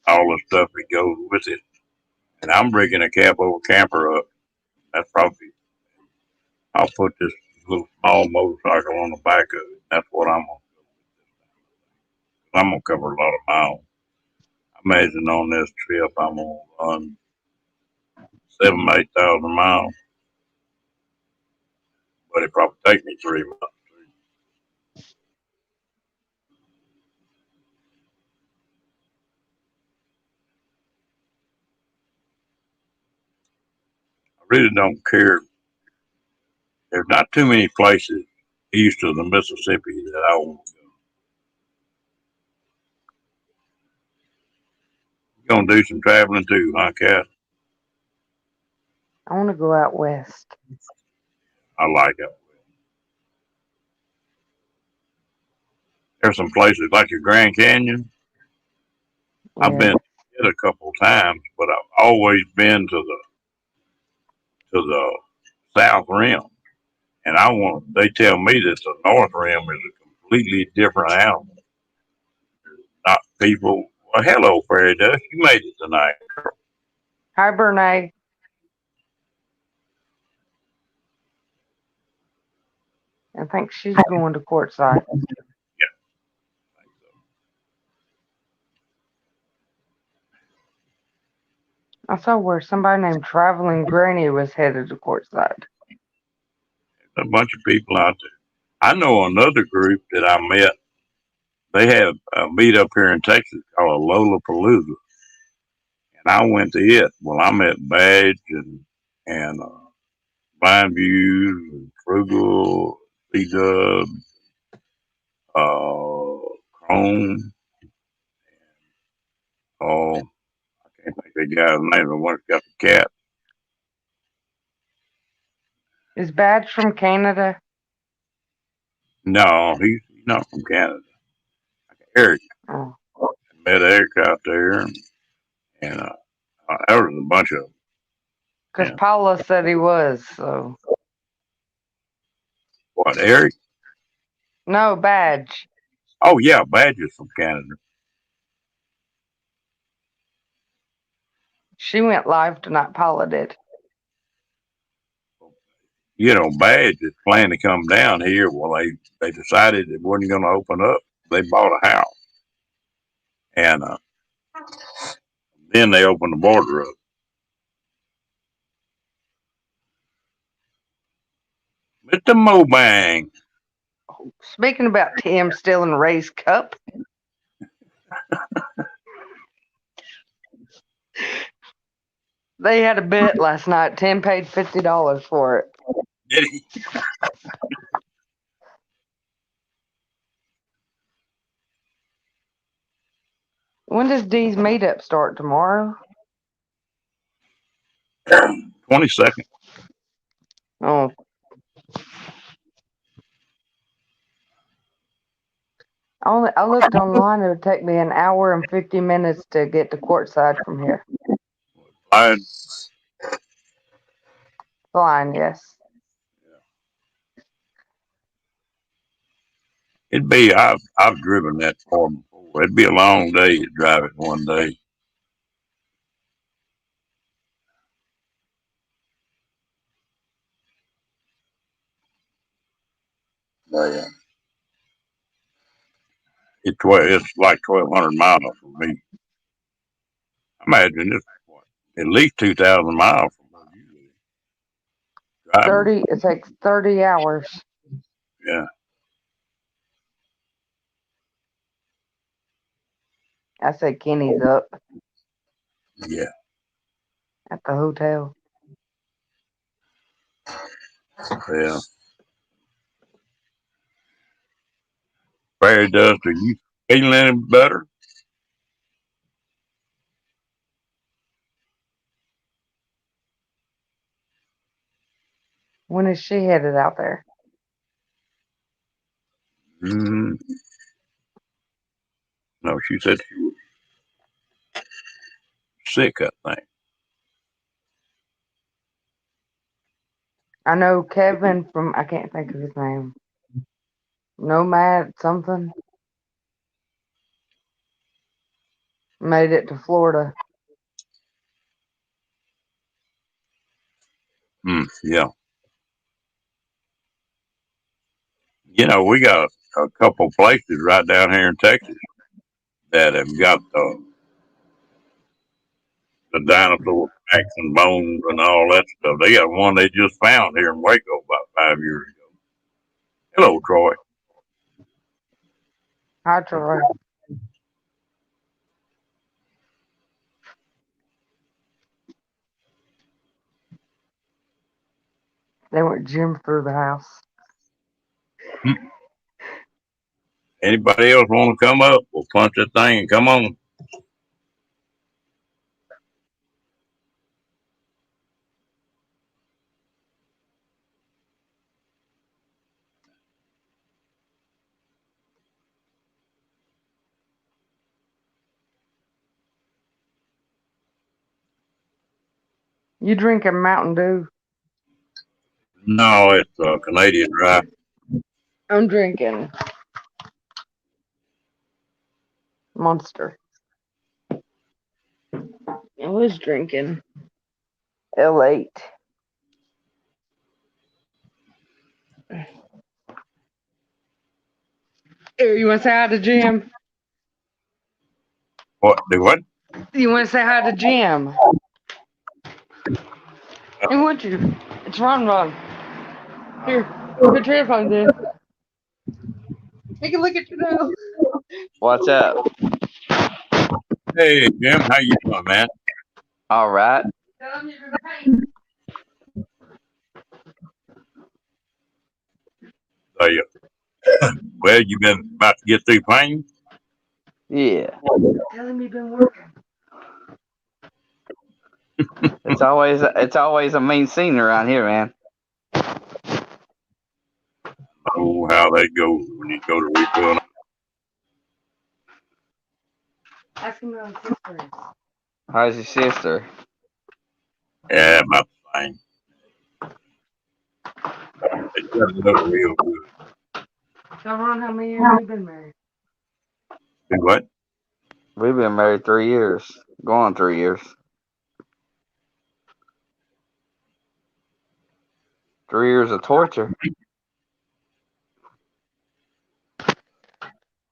Speaker 1: all the stuff that goes with it. And I'm rigging a cab over camper up. That's probably I'll put this little small motorcycle on the back of it. That's what I'm gonna do. I'm gonna cover a lot of miles. I imagine on this trip I'm gonna run 7,000 to 8,000 miles. But it probably take me 3 months. I really don't care. There's not too many places east of the Mississippi that I want to go. You're gonna do some traveling too, huh, Cat?
Speaker 2: I want to go out west.
Speaker 1: I like it. There's some places like your Grand Canyon. I've
Speaker 2: Yeah.
Speaker 1: been it a couple times, but I've always been to the south rim. And they tell me that the north rim is a completely different animal. Not people. Well, hello, Fairy Dust. You made it tonight.
Speaker 2: Hi, Bernay. I think she's going to courtside.
Speaker 1: Yeah.
Speaker 2: I saw where somebody named Traveling Granny was headed to courtside.
Speaker 1: A bunch of people out there. I know another group that I met. They have a meet up here in Texas called a Lollapalooza, and I went to it. Well, I met Badge and Blind Views and Frugal, B-Dub, Chrome. Oh, I can't think of the guy's name. The one that's got the cat.
Speaker 2: Is Badge from Canada?
Speaker 1: No, he's not from Canada. Eric.
Speaker 2: Oh.
Speaker 1: Met Eric out there, and there was a bunch of.
Speaker 2: Because
Speaker 1: Yeah.
Speaker 2: Paula said he was, so.
Speaker 1: What, Eric?
Speaker 2: No, Badge.
Speaker 1: Oh yeah, Badge is from Canada.
Speaker 2: She went live tonight, Paula did.
Speaker 1: You know, Badge is planning to come down here. Well, they decided it wasn't going to open up. They bought a house, and then they opened the border up. Mr. Mobang.
Speaker 2: Speaking about Tim stealing Ray's cup. They had a bet last night. Tim paid $50 for it.
Speaker 1: Did he?
Speaker 2: When does Dee's meetup start? Tomorrow?
Speaker 1: 22nd.
Speaker 2: Oh. I looked online. It would take me an hour and 50 minutes to get to courtside from here. Flying, yes.
Speaker 1: It'd be. I've driven that far before. It'd be a long day to drive it one day. Yeah. It's like 1,200 miles from me. I imagine it's what, at least 2,000 miles from where you live. Driving.
Speaker 2: It takes 30 hours.
Speaker 1: Yeah.
Speaker 2: I said Kenny's up
Speaker 1: Yeah.
Speaker 2: at the hotel.
Speaker 1: Yeah. Fairy Dust, are you feeling any better?
Speaker 2: When is she headed out there?
Speaker 1: No, she said she was sick, I think.
Speaker 2: I know Kevin from, I can't think of his name. Nomad something. Made it to Florida.
Speaker 1: Yeah. You know, we got a couple places right down here in Texas that have got the dinosaur tracks and bones and all that stuff. They got one they just found here in Waco about 5 years ago. Hello, Troy.
Speaker 2: Hi, Troy. They went Jim through the house.
Speaker 1: Anybody else want to come up? We'll punch that thing and come on.
Speaker 2: You drinking Mountain Dew?
Speaker 1: No, it's Canadian Dry.
Speaker 2: I'm drinking Monster. I was drinking L8. Here, you want to say hi to Jim?
Speaker 1: What? Do what?
Speaker 2: You want to say hi to Jim? He wants you. It's Ron. Here, put your headphones in. He can look at you now.
Speaker 3: What's up?
Speaker 1: Hey, Jim, how you doing, man?
Speaker 3: All right.
Speaker 2: Tell him you've been painting.
Speaker 1: So you, well, you been about to get through painting?
Speaker 3: Yeah.
Speaker 2: Tell him you've been working.
Speaker 3: It's always a mean scene around here, man.
Speaker 1: Oh, how that goes when you go to refill.
Speaker 2: Ask him about his sister.
Speaker 3: How's your sister?
Speaker 1: Yeah, about the same. It doesn't look real good.
Speaker 2: Tell Ron how many years we've been married.
Speaker 1: Do what?
Speaker 3: We've been married 3 years. Going 3 years. 3 years of torture.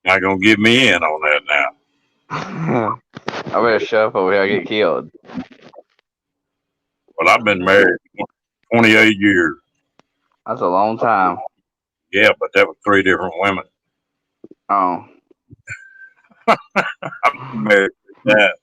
Speaker 1: Not gonna give me in on that now.
Speaker 3: I better shut up over here. I get killed.
Speaker 1: Well, I've been married 28 years.
Speaker 3: That's a long time.
Speaker 1: Yeah, but that was 3 different women.
Speaker 3: Oh.
Speaker 1: I've been married to that.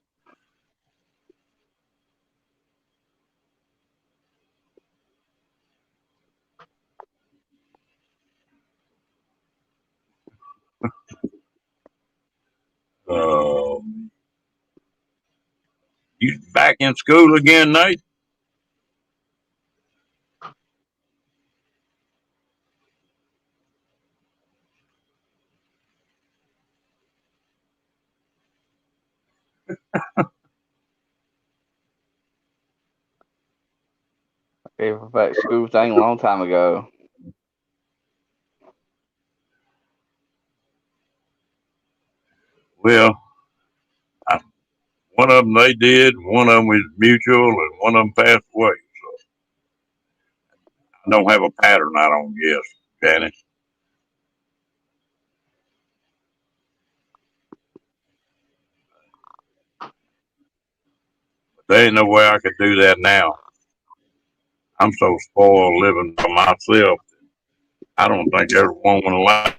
Speaker 1: You back in school again, Nate?
Speaker 3: Gave up that school thing a long time ago.
Speaker 1: Well, one of them they did, one of them was mutual, and one of them passed away. So I don't have a pattern, I don't guess, Janet. But there ain't no way I could do that now. I'm so spoiled living by myself. I don't think every woman alive.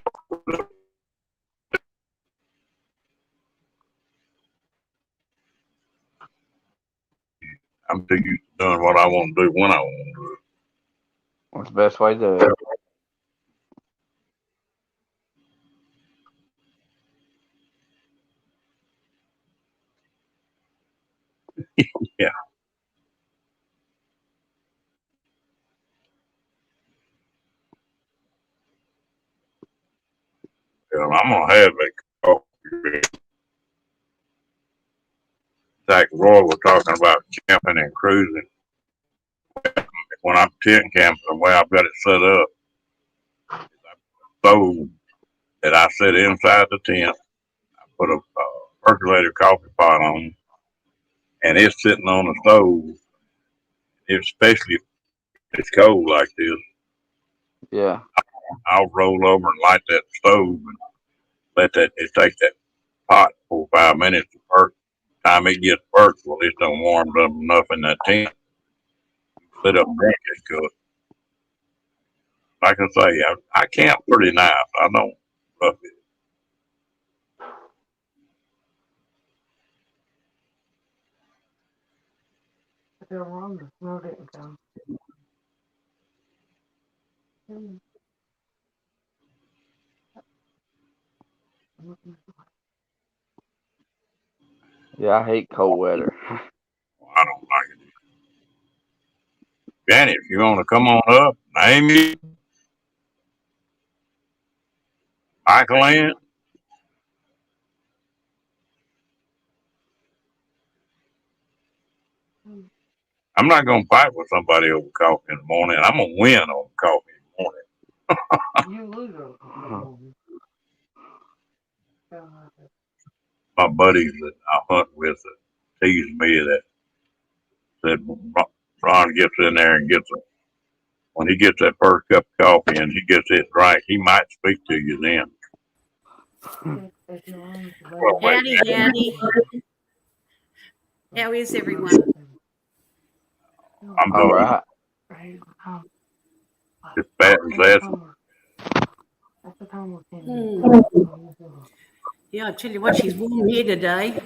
Speaker 1: I'm too used to doing what I want to do when I want to do it.
Speaker 3: What's the best way to do it?
Speaker 1: Yeah. Well, I'm gonna have that coffee. In fact, Roy was talking about camping and cruising. When I'm tent camping, the way I've got it set up, stove that I set inside the tent. I put a percolator coffee pot on, and it's sitting on the stove. Especially if it's cold like this,
Speaker 3: Yeah.
Speaker 1: I'll roll over and light that stove and let that. It takes that pot for 5 minutes to perk. Time it gets perked, well, it's done warmed up enough in that tent. Sit up and drink it good. Like I say, I camp pretty nice. I don't rough it.
Speaker 2: Tell Ron the snow didn't come.
Speaker 3: Yeah, I hate cold weather.
Speaker 1: I don't like it. Janet, if you want to come on up, name you, Michael in. I'm not gonna fight with somebody over coffee in the morning. I'm gonna win over coffee in the morning.
Speaker 2: You lose her.
Speaker 1: My buddies that I hunt with tease me that said Ron gets in there and gets when he gets that first cup of coffee and he gets it right, he might speak to you then.
Speaker 4: Howdy, howdy. How is everyone?
Speaker 1: I'm
Speaker 3: All
Speaker 1: doing
Speaker 3: right.
Speaker 1: just fat and sassy.
Speaker 4: Yeah, I tell you what, she's warm here today.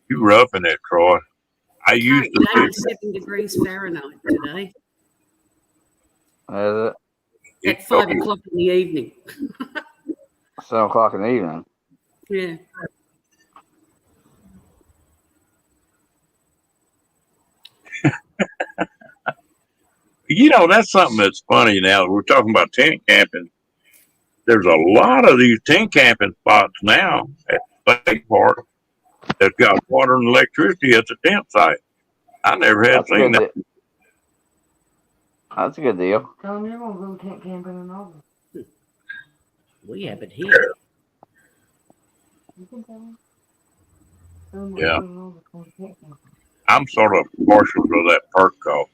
Speaker 1: You roughing it, Troy. I used to
Speaker 4: Currently 87 degrees Fahrenheit today
Speaker 3: Is it
Speaker 4: at 5 o'clock in the evening.
Speaker 3: 7 o'clock in the evening?
Speaker 4: Yeah.
Speaker 1: You know, that's something that's funny now. We're talking about tent camping. There's a lot of these tent camping spots now at the state park that's got water and electricity at the tent site. I never had
Speaker 3: That's a
Speaker 1: seen
Speaker 3: good
Speaker 1: that.
Speaker 3: That's a good deal.
Speaker 2: Tell them you're gonna go tent camping in August.
Speaker 4: We have it here.
Speaker 2: You can tell them. Tell them
Speaker 1: Yeah.
Speaker 2: we're going to tent camping.
Speaker 1: I'm sort of partial to that perk coffee.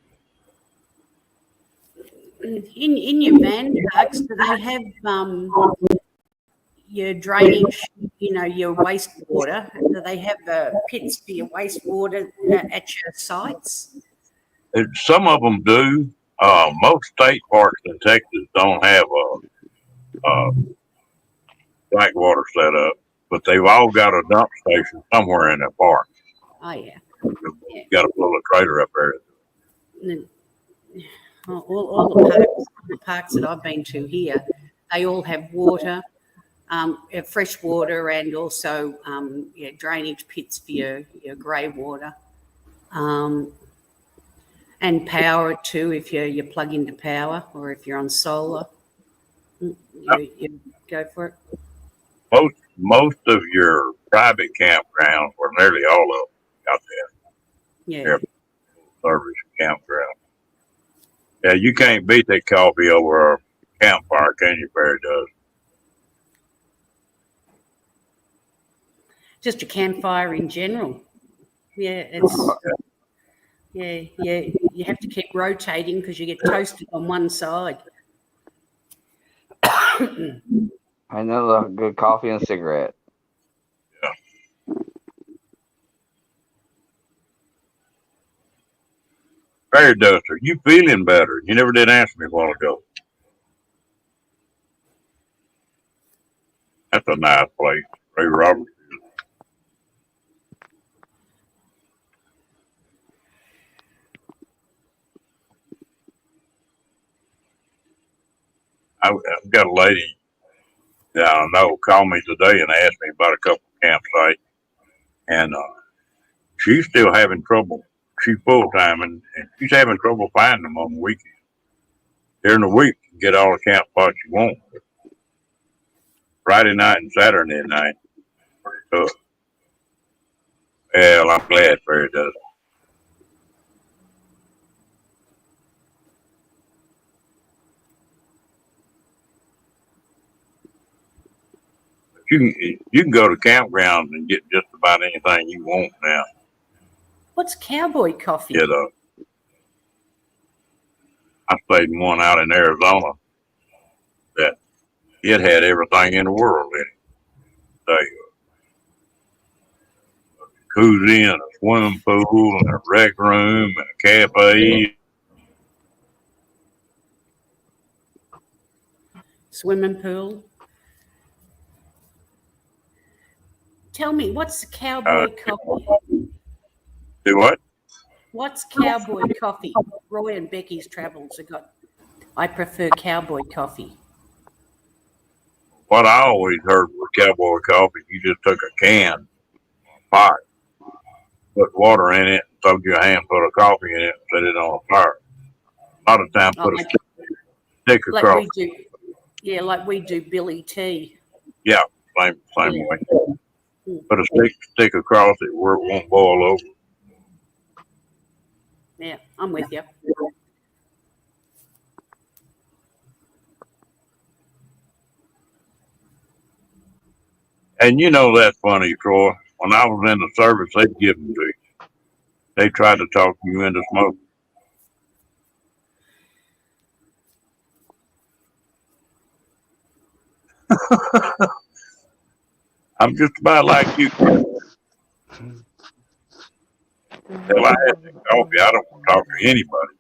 Speaker 4: In your van parks, do they have your drainage, your wastewater? Do they have pits for your wastewater at your sites?
Speaker 1: Some of them do. Most state parks in Texas don't have a black water set up, but they've all got a dump station somewhere in their park.
Speaker 4: Oh, yeah.
Speaker 1: You got to pull a trailer up there.
Speaker 4: And all the parks that I've been to here, they all have water, fresh water, and also drainage pits for your grey water, and power too if you plug into power, or if you're on solar, you go for it.
Speaker 1: Most of your private campgrounds, or nearly all of them, got that
Speaker 4: Yeah.
Speaker 1: service campground. Yeah, you can't beat that coffee over a campfire, can you, Barry? Does
Speaker 4: Just a campfire in general. Yeah, you have to keep rotating because you get toasted on one side.
Speaker 3: Another good coffee and cigarette.
Speaker 1: Barry Duster, you feeling better? You never did answer me a while ago. That's a nice place, Ray Roberts. I've got a lady that I know called me today and asked me about a couple of campsites, and she's still having trouble. She's full time and she's having trouble finding them on the weekend. During the week, you can get all the camp spots you want. Friday night and Saturday night, pretty tough. Well, I'm glad Barry does. You can go to campgrounds and get just about anything you want now.
Speaker 4: What's cowboy coffee?
Speaker 1: Get I stayed in one out in Arizona that it had everything in the world in it. They jacuzzi and a swimming pool and a rec room and a cafe.
Speaker 4: Swimming pool. Tell me, what's cowboy coffee?
Speaker 1: Do what?
Speaker 4: What's cowboy coffee? Roy and Becky's Travels have got. I prefer cowboy coffee.
Speaker 1: What I always heard was cowboy coffee. You just took a can, pot, put water in it, soaked your handful of coffee in it, and set it on a fire. A lot of times, put a stick
Speaker 4: Like
Speaker 1: across.
Speaker 4: we do. Yeah, like we do Billy tea.
Speaker 1: Yeah, same way. Put a stick across it where it won't boil over.
Speaker 4: Yeah, I'm with you.
Speaker 1: And you know that's funny, Troy. When I was in the service, they'd give them to you. They tried to talk you into smoking. I'm just about like you. Till I had that coffee, I don't want to talk to anybody.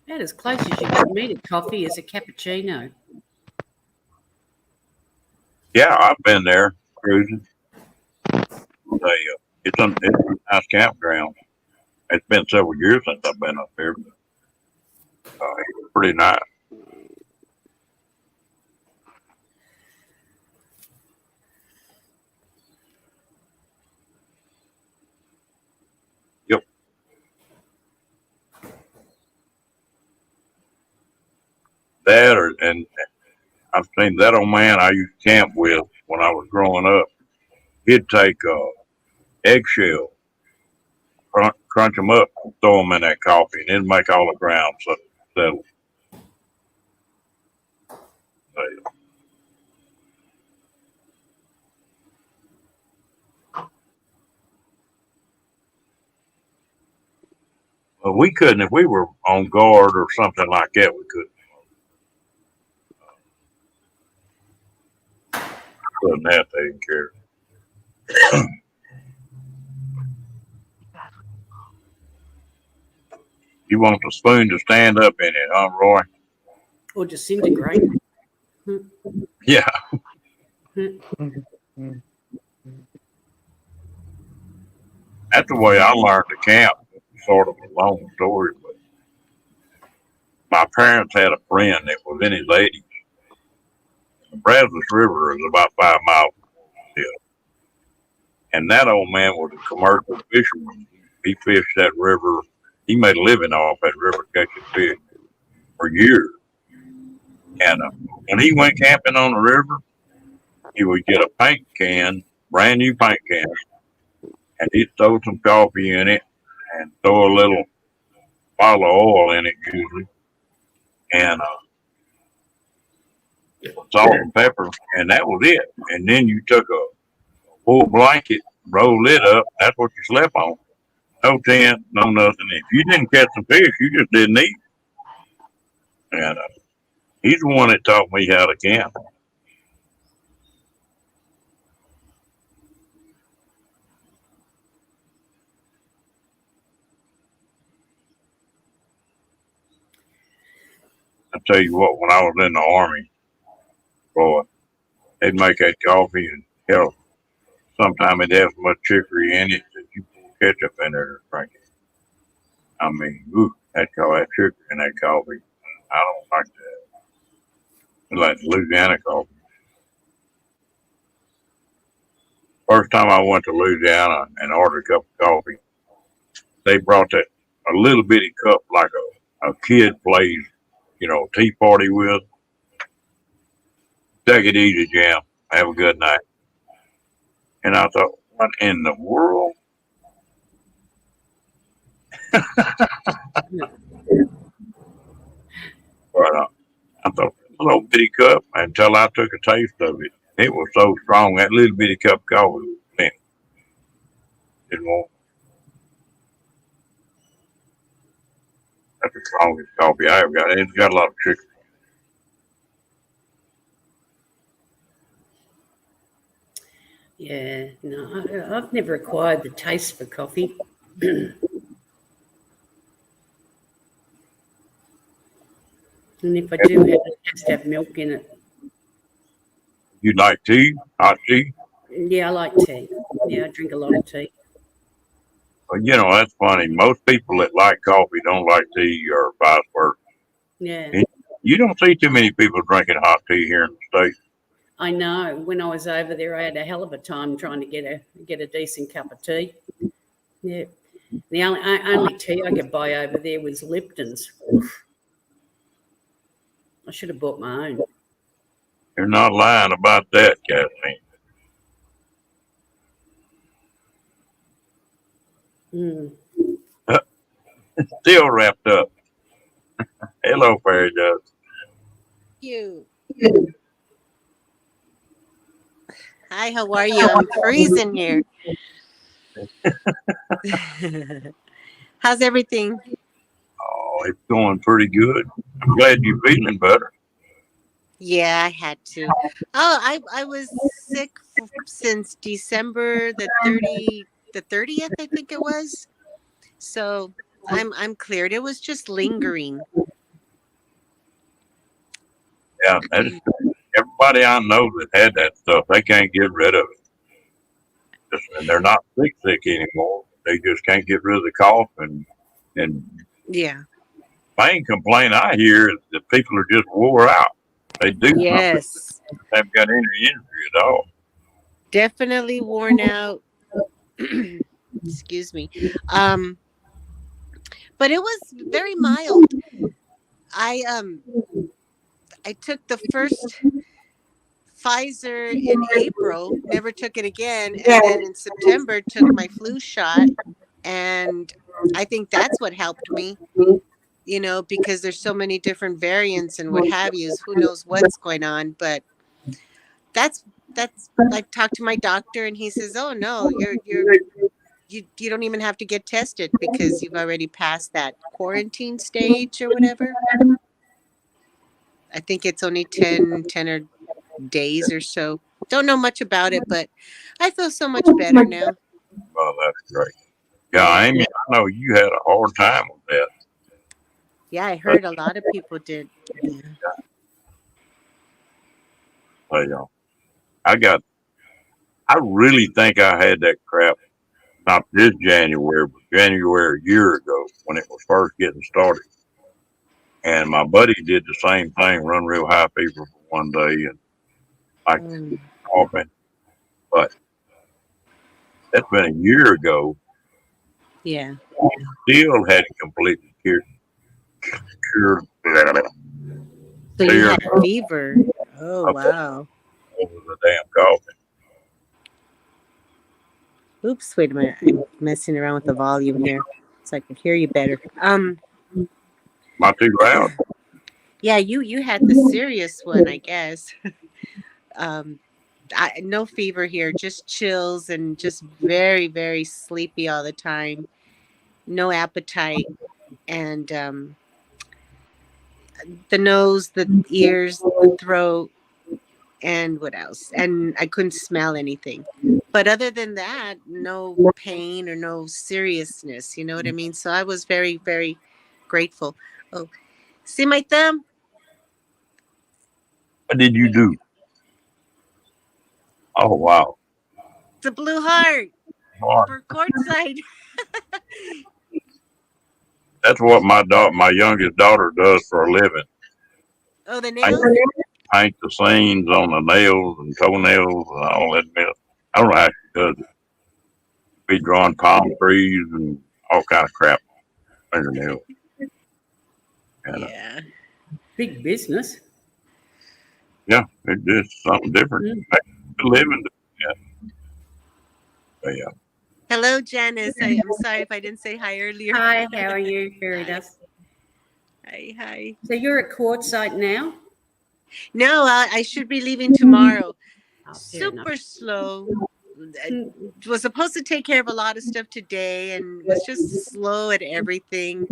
Speaker 4: About as close as you can meet a coffee is a cappuccino.
Speaker 1: Yeah, I've been there cruising. It's a nice campground. It's been several years since I've been up there, but it's pretty nice. Yep. And I've seen that old man I used to camp with when I was growing up. He'd take eggshell, crunch them up, and throw them in that coffee, and it'd make all the ground settle. Well, we couldn't if we were on guard or something like that. We couldn't have taken care. You want the spoon to stand up in it, huh, Roy?
Speaker 4: Or disintegrate.
Speaker 1: Yeah. That's the way I learned to camp. Sort of a long story, but my parents had a friend that was in his 80s. The Brazos River is about 5 miles from here. And that old man was a commercial fisherman. He fished that river. He made a living off that river catching fish for years. And when he went camping on the river, he would get a paint can, brand new paint can, and he'd throw some coffee in it and throw a little bottle of oil in it usually, and salt and pepper, and that was it. And then you took a full blanket, rolled it up. That's what you slept on. No tent, no nothing. If you didn't catch some fish, you just didn't eat. And he's the one that taught me how to camp. I tell you what, when I was in the Army, boy, they'd make that coffee and hell, sometimes it'd have so much chicory in it that you pour ketchup in there to drink it. I mean, that sugar in that coffee. I don't like that. It's like Louisiana coffee. First time I went to Louisiana and ordered a cup of coffee, they brought that a little bitty cup like a kid plays, tea party with. Take it easy, Jim. Have a good night. And I thought, what in the world? But I thought, a little bitty cup until I took a taste of it. It was so strong. That little bitty cup of coffee was plenty. Didn't want. That's the strongest coffee I ever got. It's got a lot of sugar.
Speaker 4: Yeah, no, I've never acquired the taste for coffee. And if I do have it, it has to have milk in it.
Speaker 1: You like tea? Hot tea?
Speaker 4: Yeah, I like tea. Yeah, I drink a lot of tea.
Speaker 1: Well, that's funny. Most people that like coffee don't like tea or vice versa.
Speaker 4: Yeah.
Speaker 1: You don't see too many people drinking hot tea here in the States.
Speaker 4: I know. When I was over there, I had a hell of a time trying to get a decent cup of tea. Yeah. The only tea I could buy over there was Lipton's. should have bought my own.
Speaker 1: You're not lying about that, Kathleen.
Speaker 4: Mm.
Speaker 1: Still wrapped up. Hello, Fairy Dust.
Speaker 5: You. Hi, how are you? I'm freezing here. How's everything?
Speaker 1: Oh, it's going pretty good. I'm glad you're feeling better.
Speaker 5: Yeah, I had to. Oh, I was sick since December the 30th, I think it was. So I'm cleared. It was just lingering.
Speaker 1: Yeah, everybody I know that had that stuff, they can't get rid of it. And they're not sick anymore. They just can't get rid of the cough. And
Speaker 5: Yeah.
Speaker 1: main complaint I hear is that people are just wore out. They do something,
Speaker 5: Yes.
Speaker 1: they haven't got any energy at all.
Speaker 5: Definitely worn out. Excuse me. But it was very mild. I took the first Pfizer in April, never took it again, and then in September took my flu shot, and I think that's what helped me. You know, because there's so many different variants and what have you. Who knows what's going on? But that's I talked to my doctor, and he says, "Oh no, you don't even have to get tested because you've already passed that quarantine stage or whatever." I think it's only 10 or days or so. Don't know much about it, but I feel so much better now.
Speaker 1: Well, that's great. Yeah, Amy, I know you had a hard time with that.
Speaker 5: Yeah, I heard a lot of people did. Yeah.
Speaker 1: So, I really think I had that crap, not this January, but January a year ago when it was first getting started. And my buddy did the same thing, run real high fever for one day and like coughing. But that's been a year ago.
Speaker 5: Yeah.
Speaker 1: Still hadn't completely cured.
Speaker 5: So you had fever. Oh, wow.
Speaker 1: Over the damn coughing.
Speaker 5: Oops, wait a minute. I'm messing around with the volume here so I can hear you better.
Speaker 1: Not too loud.
Speaker 5: Yeah, you had the serious one, I guess. No fever here, just chills and just very, very sleepy all the time. No appetite, and the nose, the ears, the throat, and what else? And I couldn't smell anything. But other than that, no pain or no seriousness. You know what I mean? So I was very, very grateful. Oh, see my thumb?
Speaker 1: What did you do? Oh, wow.
Speaker 5: It's a blue heart
Speaker 1: Boy,
Speaker 5: for courtside.
Speaker 1: that's what my youngest daughter does for a living.
Speaker 5: Oh, the
Speaker 1: I
Speaker 5: nails?
Speaker 1: paint the seams on the nails and toenails and all that mess. I don't know how she does it. Be drawing palm trees and all kind of crap. Fingernails. And,
Speaker 5: Yeah.
Speaker 4: Big business.
Speaker 1: yeah, it's just something different. A living. Yeah. But yeah.
Speaker 5: Hello, Janice. I'm sorry if I didn't say hi earlier.
Speaker 4: Hi, how are you, Fairy Dust?
Speaker 5: Hi.
Speaker 4: So you're at Quartzsite now?
Speaker 5: No, I should be leaving tomorrow.
Speaker 4: Oh, fair enough.
Speaker 5: Super slow. I was supposed to take care of a lot of stuff today and was just slow at everything.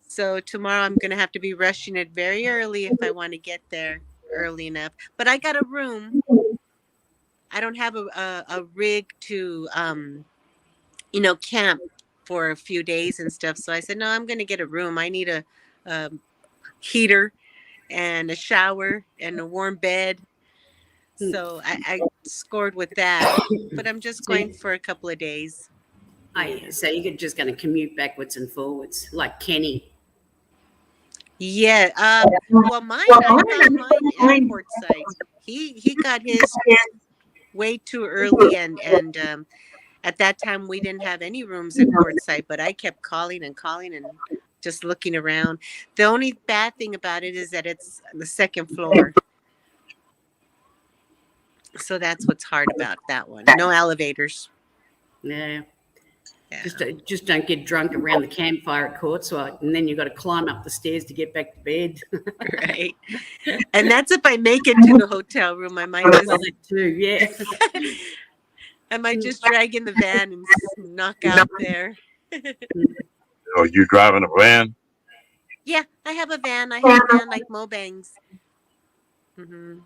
Speaker 5: So tomorrow I'm going to have to be rushing it very early if I want to get there early enough. But I got a room. I don't have a rig to, camp for a few days and stuff. So I said, no, I'm going to get a room. I need a heater and a shower and a warm bed. So I scored with that. But I'm just going for a couple of days.
Speaker 4: Oh, yeah. So you're just going to commute backwards and forwards like Kenny.
Speaker 5: Yeah. Well, mine, I got mine at Quartzsite. He got his way too early, and at that time we didn't have any rooms at Quartzsite, but I kept calling and just looking around. The only bad thing about it is that it's the second floor. So that's what's hard about that one. No elevators.
Speaker 4: Yeah.
Speaker 5: Yeah.
Speaker 4: Just don't get drunk around the campfire at Quartzsite, and then you've got to climb up the stairs to get back to bed.
Speaker 5: Right. And that's if I make it to the hotel room. I might
Speaker 4: Well,
Speaker 5: just
Speaker 4: that too, yeah.
Speaker 5: drag in the van and knock out there.
Speaker 1: Are you driving a van?
Speaker 5: Yeah, I have a van. I have a van like Mobang's. Hmm.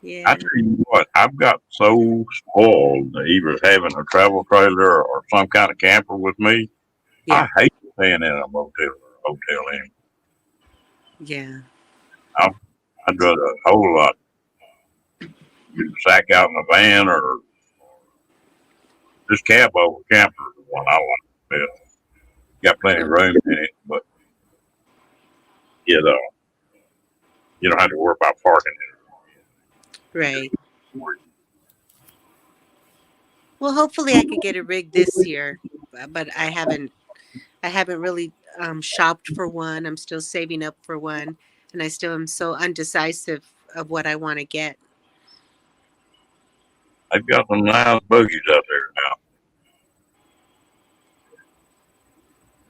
Speaker 5: Yeah.
Speaker 1: I tell you what, I've got so spoiled either having a travel trailer or some kind of camper with me.
Speaker 5: Yeah.
Speaker 1: I hate staying in a motel or hotel anymore.
Speaker 5: Yeah.
Speaker 1: I'd rather a whole lot sack out in a van or this cab over camper is the one I want to build. Got plenty of room in it, but you don't have to worry about parking
Speaker 5: Right. Well, hopefully I could get a rig this year, but I haven't really shopped for one. I'm still saving up for one, and I still am so undecisive of what I want to get.
Speaker 1: They've got some nice buggies out there now.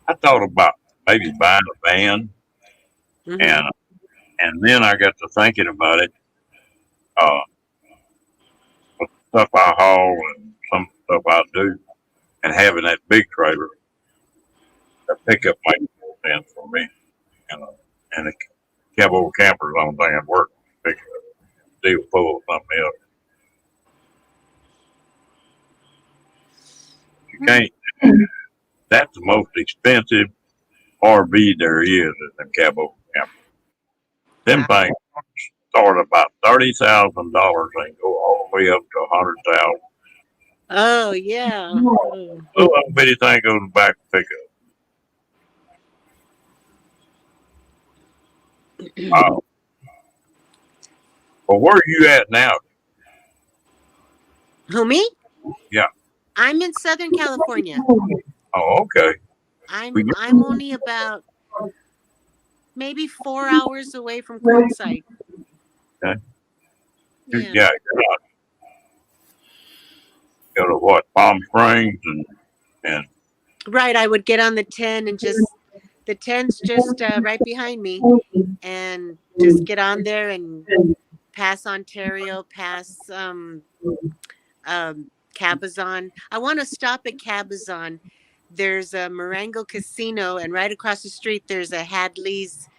Speaker 1: I thought about maybe buying a van,
Speaker 5: Mhm.
Speaker 1: and then I got to thinking about it. With stuff I haul and some stuff I do, and having that big trailer, the pickup makes more sense for me. And the cab over camper is the only thing that works. Pick a deal full of something else. You can't. That's the most expensive RV there is a cab over camper. Them
Speaker 5: Wow.
Speaker 1: things start about $30,000 and go all the way up to $100,000.
Speaker 5: Oh yeah. Oh.
Speaker 1: Little bitty thing goes in the back of the pickup. Well, where are you at now?
Speaker 5: Who, me?
Speaker 1: Yeah.
Speaker 5: I'm in Southern California.
Speaker 1: Oh, okay.
Speaker 5: I'm only about maybe 4 hours away from Quartzsite.
Speaker 1: Okay.
Speaker 5: Yeah.
Speaker 1: Yeah, you're not. Go to what? Palm Springs and
Speaker 5: Right. I would get on the 10 and the 10's just right behind me, and just get on there and pass Ontario, pass Cabazon. I want to stop at Cabazon. There's a Marengo Casino, and right across the street there's a Hadley's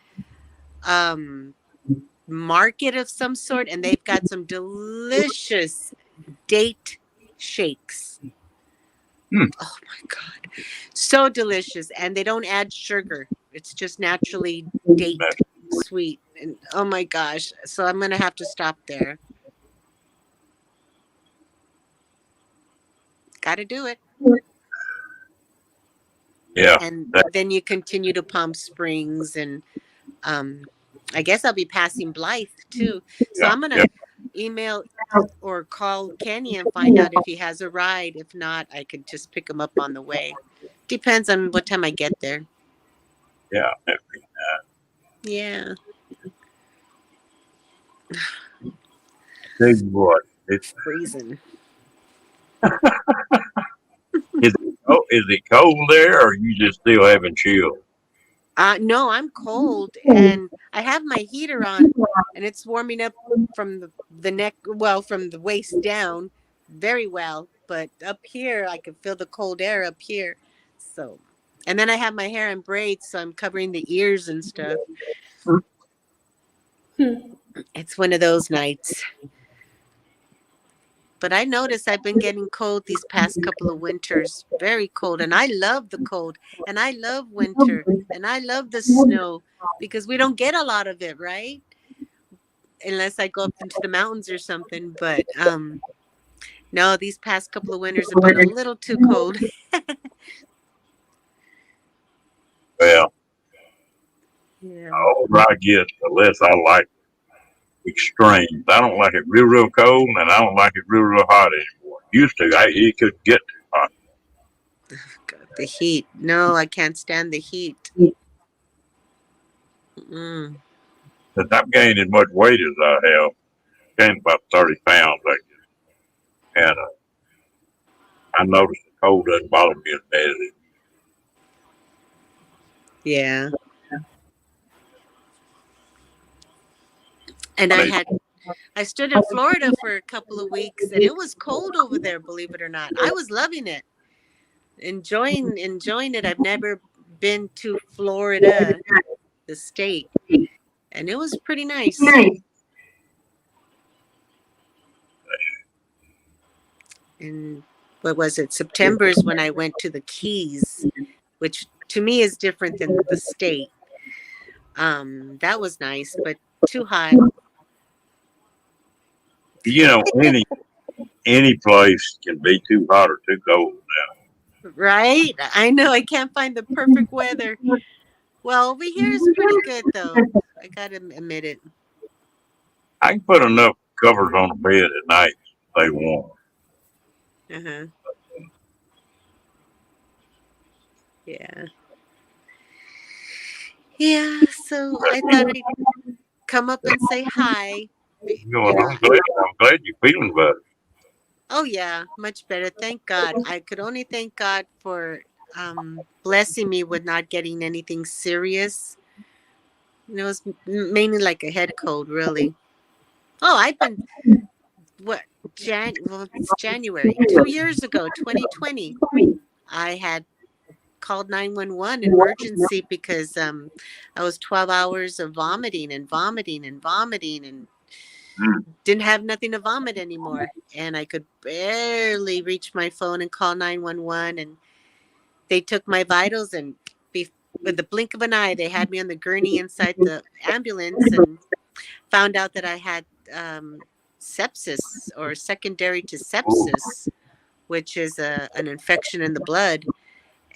Speaker 5: market of some sort, and they've got some delicious date shakes. Oh my God, so delicious, and they don't add sugar. It's just naturally date sweet, and oh my gosh, so I'm gonna have to stop there. Gotta do it.
Speaker 1: yeah.
Speaker 5: And then you continue to Palm Springs, and I guess I'll be passing Blythe too. So I'm gonna email or call Kenny and find out if he has a ride. If not, I could just pick him up on the way. Depends on what time I get there.
Speaker 1: Yeah.
Speaker 5: Yeah.
Speaker 1: Tell you what, it's
Speaker 5: Freezing.
Speaker 1: is it cold there, or are you just still having chill?
Speaker 5: No, I'm cold, and I have my heater on, and it's warming up from the neck, well, from the waist down very well. But up here, I can feel the cold air up here. So, and then I have my hair in braids, so I'm covering the ears and stuff. It's one of those nights. But I notice I've been getting cold these past couple of winters, very cold. And I love the cold, and I love winter, and I love the snow, because we don't get a lot of it, right? Unless I go up into the mountains or something. But no, these past couple of winters have been a little too cold.
Speaker 1: Well,
Speaker 5: Yeah.
Speaker 1: the older I get, the less I like extremes. I don't like it real cold, and I don't like it real hot anymore. Used to, it could get too hot.
Speaker 5: God, The heat. No, I can't stand the heat. Mm.
Speaker 1: Since I've gained as much weight as I have, gained about 30 pounds, I guess. And I noticed the cold doesn't bother me as bad as it.
Speaker 5: Yeah. And I stood in Florida for a couple of weeks and it was cold over there, believe it or not. I was loving it. Enjoying it. I've never been to Florida, the state, and it was pretty nice. And what was it? September is when I went to the Keys, which to me is different than the state. That was nice, but too hot.
Speaker 1: You know, any place can be too hot or too cold now.
Speaker 5: Right? I know. I can't find the perfect weather. Well, over here is pretty good, though. I gotta admit it.
Speaker 1: I can put enough covers on the bed at night to stay warm.
Speaker 5: Uh-huh. Yeah. Yeah, so I thought I'd come up and say hi.
Speaker 1: You know, I'm glad you're feeling better.
Speaker 5: Oh yeah, much better. Thank God. I could only thank God for blessing me with not getting anything serious. You know, it's mainly like a head cold, really. Oh, I've been it's January. 2 years ago, 2020, I had called 911 emergency because I was 12 hours of vomiting and didn't have nothing to vomit anymore, and I could barely reach my phone and call 911, and they took my vitals, and with the blink of an eye they had me on the gurney inside the ambulance and found out that I had sepsis, or secondary to sepsis, which is an infection in the blood.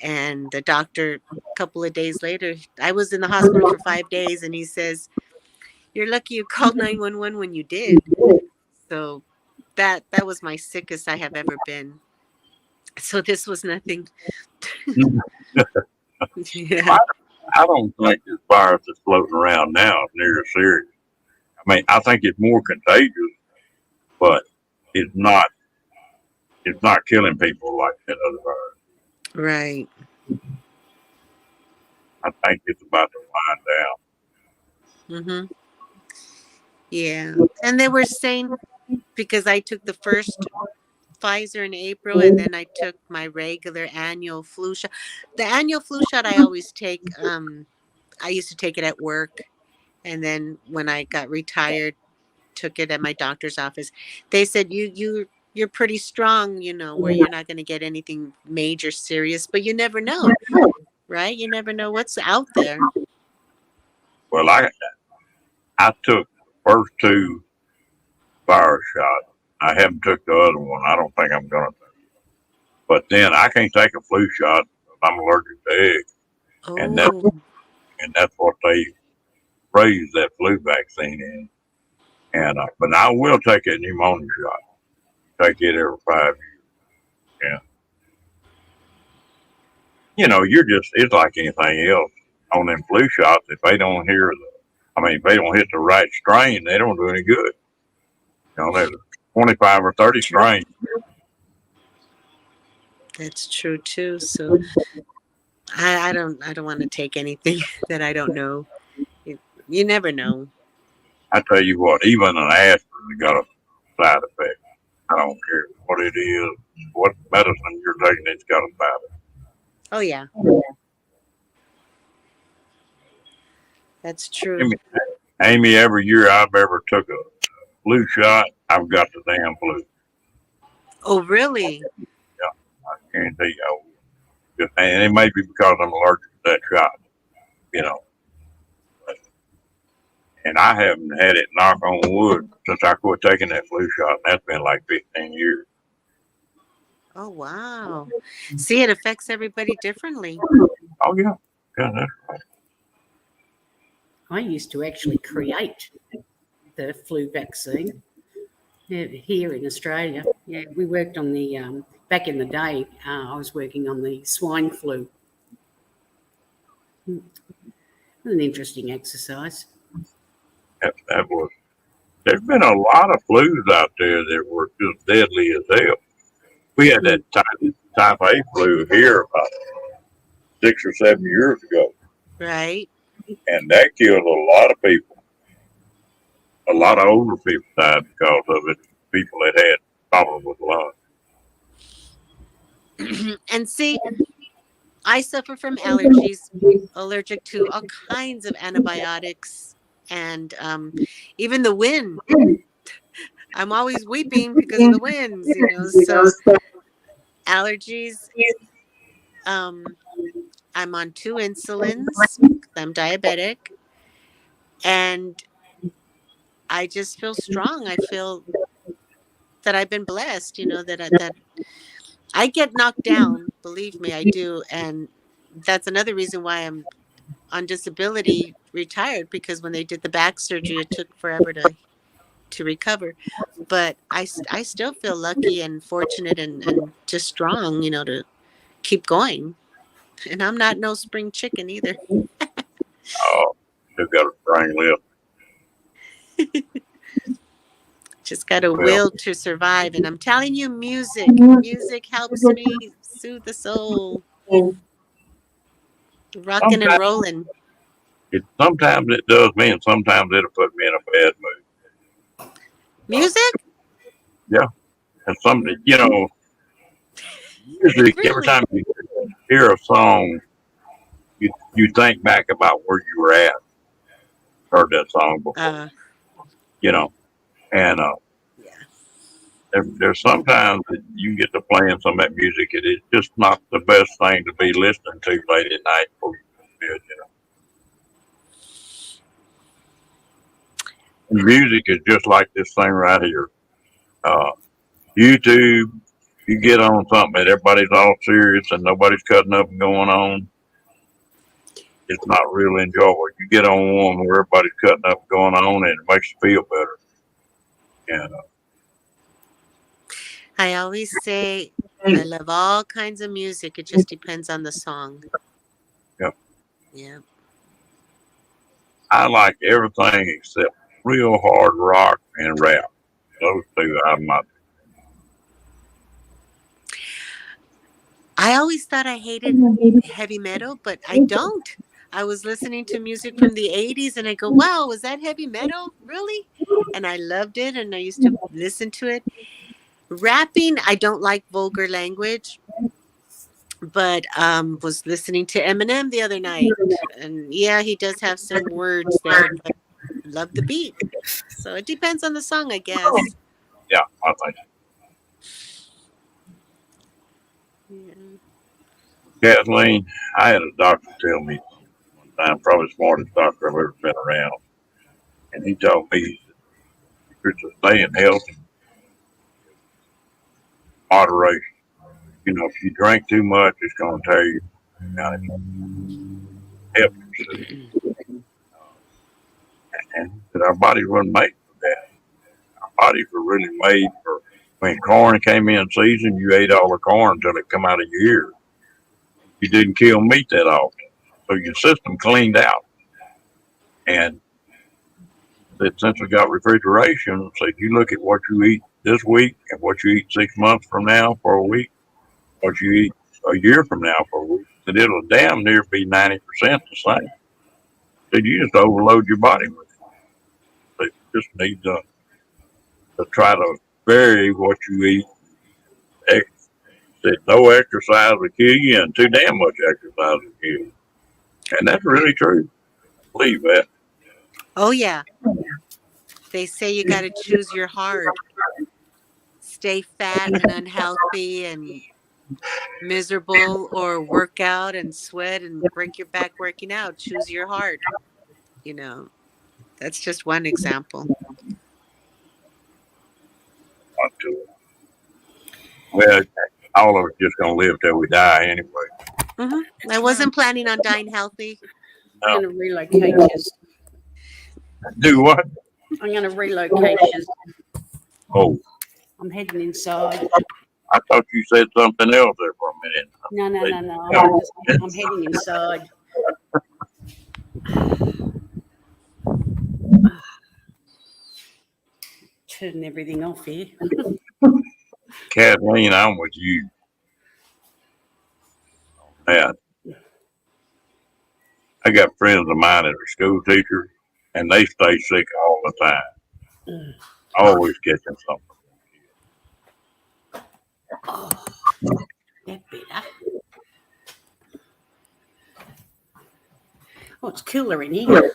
Speaker 5: And the doctor, a couple of days later, I was in the hospital for 5 days, and he says, "You're lucky you called 911 when you did." So that was my sickest I have ever been. So this was nothing. Yeah.
Speaker 1: I don't think this virus that's floating around now is near as serious. I mean, I think it's more contagious, but it's not killing people like that other virus.
Speaker 5: Right.
Speaker 1: I think it's about to wind down.
Speaker 5: Mm-hmm. Yeah. And they were saying, because I took the first Pfizer in April, and then I took my regular annual flu shot. The annual flu shot I always take, I used to take it at work, and then when I got retired, took it at my doctor's office. They said you're pretty strong, you know, where you're not going to get anything major serious, but you never know, right? You never know what's out there.
Speaker 1: Well, I took the first 2 virus shots. I haven't took the other one. I don't think I'm gonna take it. But then I can't take a flu shot if I'm allergic to eggs, and that's what they raised that flu vaccine in. And but I will take a pneumonia shot. Take it every 5 years. Yeah. You know, it's like anything else on them flu shots. If they don't if they don't hit the right strain, they don't do any good. You know, there's 25 or 30 strains.
Speaker 5: That's true too. So I don't want to take anything that I don't know. You never know.
Speaker 1: I tell you what, even an aspirin got a side effect. I don't care what it is, what medicine you're taking, it's got a side effect.
Speaker 5: Oh yeah. That's true.
Speaker 1: Amy, every year I've ever took a flu shot, I've got the damn flu.
Speaker 5: Oh really?
Speaker 1: Yeah, I guarantee you. And it may be because I'm allergic to that shot, you know. And I haven't had it, knock on wood, since I quit taking that flu shot. And that's been like 15 years.
Speaker 5: Oh wow. See, it affects everybody differently.
Speaker 1: Oh yeah. Yeah, that's right.
Speaker 4: I used to actually create the flu vaccine here in Australia. Yeah, we worked on the back in the day, I was working on the swine flu. An interesting exercise.
Speaker 1: That was. There's been a lot of flus out there that were just deadly as hell. We had that type A flu here about 6 or 7 years ago,
Speaker 5: Right.
Speaker 1: and that killed a lot of people. A lot of older people died because of it. People that had problems with lungs.
Speaker 5: And see, I suffer from allergies, allergic to all kinds of antibiotics, and even the wind. I'm always weeping because of the winds, you know. So allergies. I'm on 2 insulins. I'm diabetic, and I just feel strong. I feel that I've been blessed, you know, that I get knocked down. Believe me, I do, and that's another reason why I'm on disability retired, because when they did the back surgery, it took forever to recover. But I still feel lucky and fortunate and just strong, you know, to keep going. And I'm not no spring chicken either.
Speaker 1: Oh, still got a spring lip.
Speaker 5: Just got a
Speaker 1: Well.
Speaker 5: will to survive. And I'm telling you, music helps me soothe the soul. Rocking and rolling.
Speaker 1: Sometimes it does me, and sometimes it'll put me in a bad mood.
Speaker 5: Music?
Speaker 1: And something, you know, music, every
Speaker 5: Really?
Speaker 1: time you hear a song, you think back about where you were at. Heard that song before, you know, and there's sometimes that you get to playing some of that music. It's just not the best thing to be listening to late at night before you go to bed, you know. And music is just like this thing right here. YouTube, you get on something and everybody's all serious and nobody's cutting up and going on. It's not really enjoyable. You get on one where everybody's cutting up and going on, and it makes you feel better. And
Speaker 5: I always say I love all kinds of music. It just depends on the song.
Speaker 1: Yep.
Speaker 5: Yeah.
Speaker 1: I like everything except real hard rock and rap. Those two I'm not.
Speaker 5: I always thought I hated heavy metal, but I don't. I was listening to music from the 80s and I go, wow, was that heavy metal? Really? And I loved it and I used to listen to it. Rapping, I don't like vulgar language, but was listening to Eminem the other night. And yeah, he does have some words there, but love the beat. So it depends on the song, I guess.
Speaker 1: Yeah, I think.
Speaker 5: Yeah.
Speaker 1: Kathleen, I had a doctor tell me one time, probably the smartest doctor I've ever been around, and he told me, he said, "You're to stay in health and moderation. You know, if you drink too much, it's going to tear you down. Help yourself." And that our bodies weren't made for that. Our bodies were really made for when corn came in season, you ate all the corn until it come out of your ear. You didn't kill meat that often. So your system cleaned out. And that since we got refrigeration, so if you look at what you eat this week and what you eat 6 months from now for a week, what you eat a year from now for a week, that it'll damn near be 90% the same. So you just overload your body with it. So you just need to try to vary what you eat. Said no exercise will kill you, and too damn much exercise will kill you. And that's really true. I believe that.
Speaker 5: Oh, yeah. They say you got to choose your heart. Stay fat and unhealthy and miserable, or work out and sweat and break your back working out. Choose your heart. You know, that's just one example.
Speaker 1: Not to it. Well, all of us just gonna live till we die anyway.
Speaker 5: Mm-hmm. I wasn't planning on dying healthy.
Speaker 4: I'm going to relocate you.
Speaker 1: Do what?
Speaker 4: I'm going to relocate you.
Speaker 1: Oh,
Speaker 4: I'm heading inside.
Speaker 1: I thought you said something else there for a minute.
Speaker 4: No. I'm heading inside. Turn everything off here.
Speaker 1: Kathleen, I'm with you. Yeah. I got friends of mine that are school teachers, and they stay sick all the time. Always catching something.
Speaker 4: Oh, that better. Oh, it's cooler in here.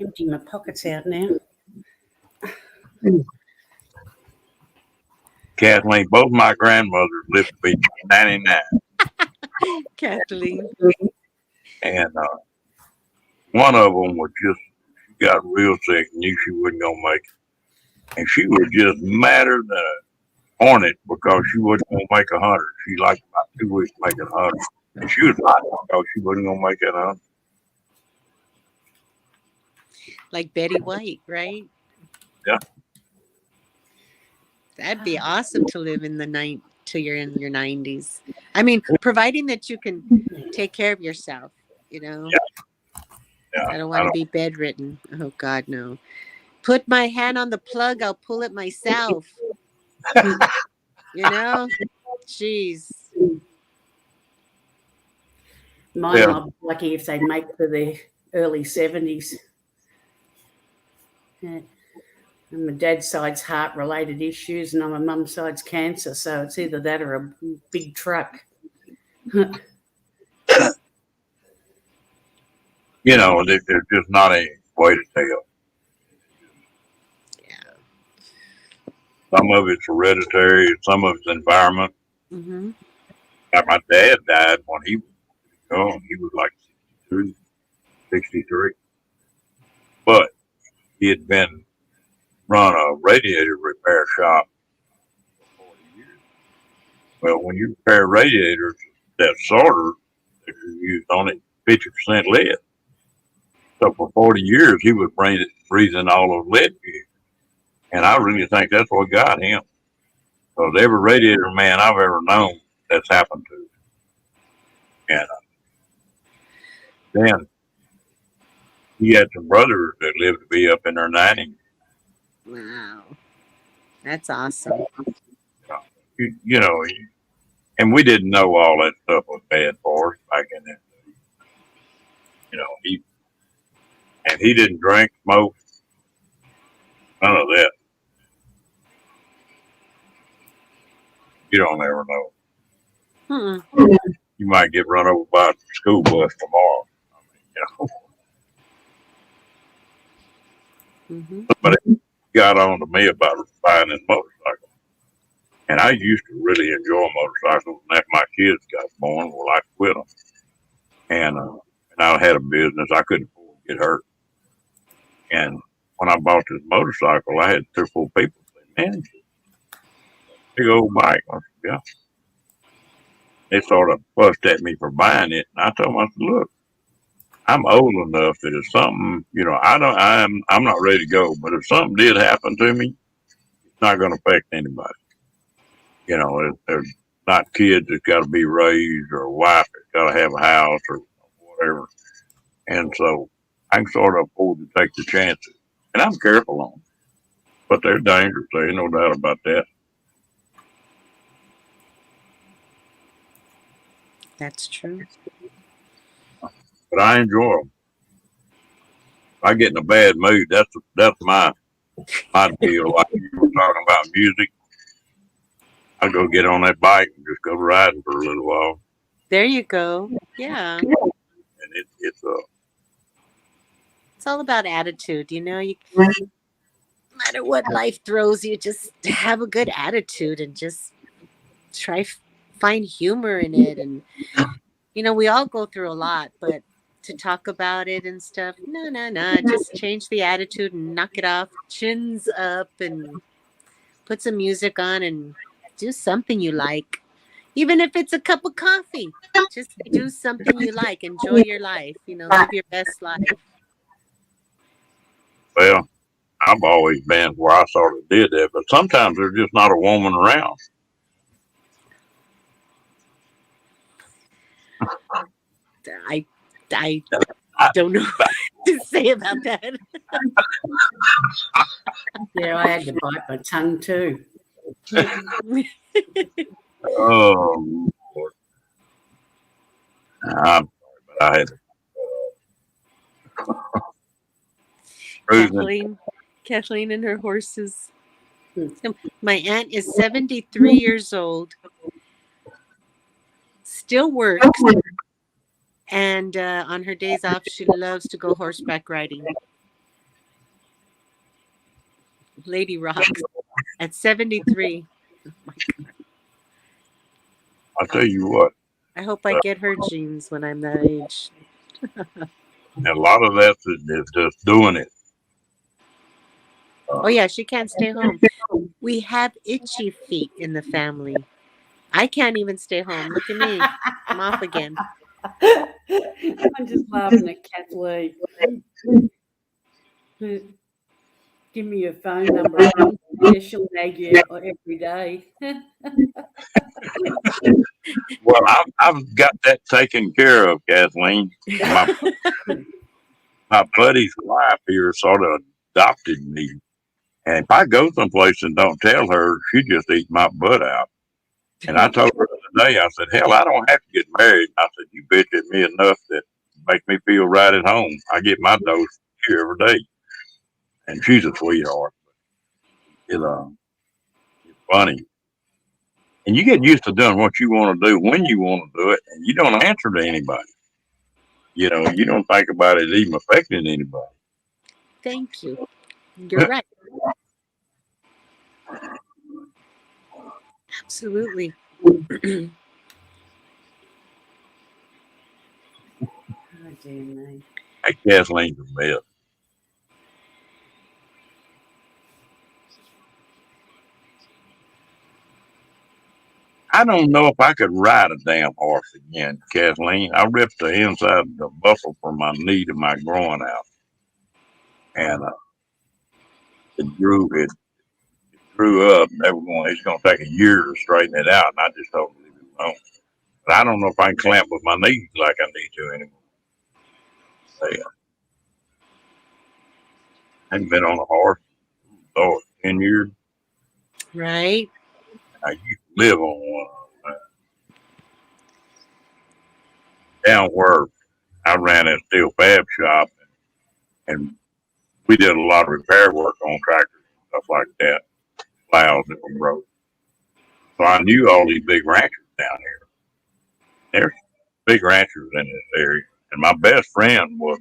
Speaker 4: Empty my pockets out now.
Speaker 1: Kathleen, both my grandmothers lived to be 99,
Speaker 5: Kathleen.
Speaker 1: and one of them was just she got real sick, and knew she wasn't gonna make it, and she was just madder than a hornet because she wasn't gonna make 100. She liked about 2 weeks making 100, and she was hot because she wasn't gonna make that 100.
Speaker 5: Like Betty White, right?
Speaker 1: Yeah.
Speaker 5: That'd be awesome to live in the night till you're in your 90s. I mean, providing that you can take care of yourself, you know.
Speaker 1: Yeah,
Speaker 5: I don't want to be bedridden. Oh God, no. Put my hand on the plug, I'll pull it myself. You know? Jeez.
Speaker 4: Mine
Speaker 1: Yeah.
Speaker 4: might be lucky if they make it to the early 70s. Yeah. And my dad's side's heart-related issues, and on my mum's side's cancer, so it's either that or a big truck.
Speaker 1: You know, there's just not any way to tell.
Speaker 5: Yeah.
Speaker 1: Some of it's hereditary, some of it's environment.
Speaker 5: Mm-hmm.
Speaker 1: Like my dad died when he was young. He was like 62, 63. But he had been run a radiator repair shop for 40 years. Well, when you repair radiators, that sorter that you use on it, 50% lead. So for 40 years, he was breathing all those lead fumes. And I really think that's what got him. Because every radiator man I've ever known, that's happened to. And then he had some brothers that lived to be up in their 90s.
Speaker 5: Wow. That's awesome.
Speaker 1: You know, and we didn't know all that stuff was bad for us back in that day. You know, he didn't drink, smoke, none of that. You don't ever know.
Speaker 5: Hmm.
Speaker 1: You might get run over by a school bus tomorrow. I mean, you know,
Speaker 5: Mm-hmm.
Speaker 1: somebody got on to me about buying this motorcycle. And I used to really enjoy motorcycles. And after my kids got born, well, I quit them. And I had a business. I couldn't afford to get hurt. And when I bought this motorcycle, I had 3 or 4 people say, man, big old bike. I said, yeah. They sort of fussed at me for buying it. And I told them, I said, look, I'm old enough that if something, you know, I'm not ready to go, but if something did happen to me, it's not going to affect anybody. You know, there's not kids that's got to be raised or a wife that's got to have a house or whatever. And so I can sort of afford to take the chances. And I'm careful on them. But they're dangerous. There's no doubt about that.
Speaker 5: That's true.
Speaker 1: But I enjoy them. If I get in a bad mood, that's my deal. Like you were talking about music, I go get on that bike and just go riding for a little while.
Speaker 5: There you go. Yeah.
Speaker 1: And it's
Speaker 5: all about attitude. You know, no matter what life throws you, just have a good attitude and just try find humor in it. And you know, we all go through a lot, but to talk about it and stuff, no, just change the attitude and knock it off, chins up, and put some music on and do something you like. Even if it's a cup of coffee, just do something you like. Enjoy your life. You know, live your best life.
Speaker 1: Well, I've always been where I sort of did that, but sometimes there's just not a woman around.
Speaker 5: I I
Speaker 1: I-
Speaker 5: don't know what to say about that.
Speaker 4: Yeah, I had to bite my tongue too.
Speaker 1: Oh, Lord. I'm sorry, but I had to. Cruising.
Speaker 5: Kathleen and her horses.
Speaker 4: Hmm.
Speaker 5: My aunt is 73 years old, still works, and on her days off, she loves to go horseback riding. Lady rocks at 73.
Speaker 1: I'll tell you what,
Speaker 5: I hope I get her genes when I'm that age.
Speaker 1: and a lot of that is just doing it.
Speaker 5: Oh, yeah, she can't stay home. We have itchy feet in the family. I can't even stay home. Look at me. I'm off again.
Speaker 4: I'm just laughing at Kathleen. Give me your phone number. Yeah, she'll nag you every day.
Speaker 1: Well, I've got that taken care of, Kathleen. My buddy's wife here sort of adopted me. And if I go someplace and don't tell her, she just eats my butt out. And I told her the other day, I said, hell, I don't have to get married. I said, you bitch at me enough that make me feel right at home. I get my dose here every day. And she's a sweetheart. It's funny. And you get used to doing what you want to do when you want to do it, and you don't answer to anybody. You don't think about it even affecting anybody.
Speaker 5: Thank you. You're right. Absolutely.
Speaker 4: Oh, dear me.
Speaker 1: Hey, Kathleen's the best. I don't know if I could ride a damn horse again, Kathleen. I ripped the inside of the muscle from my knee to my groin out, and it grew up. And they were going. It's going to take a year to straighten it out, and I just told them to leave it alone. But I don't know if I can clamp with my knees like I need to anymore. Yeah. I haven't been on a horse, 10 years.
Speaker 5: Right.
Speaker 1: I used to live on one. Down where I ran a steel fab shop, and we did a lot of repair work on tractors and stuff like that, plows that were broke. So I knew all these big ranchers down here. There's big ranchers in this area. And my best friend was,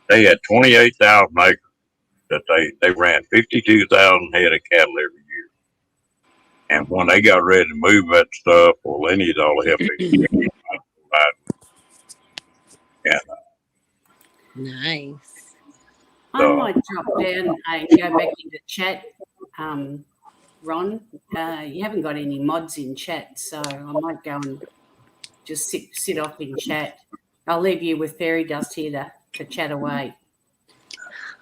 Speaker 1: they had 28,000 acres that they ran 52,000 head of cattle every year. And when they got ready to move that stuff, well, they needed all the help they could get. And
Speaker 5: Nice.
Speaker 4: I might drop down and go back into chat, Ron. You haven't got any mods in chat, so I might go and just sit off in chat. I'll leave you with fairy dust here to chat away.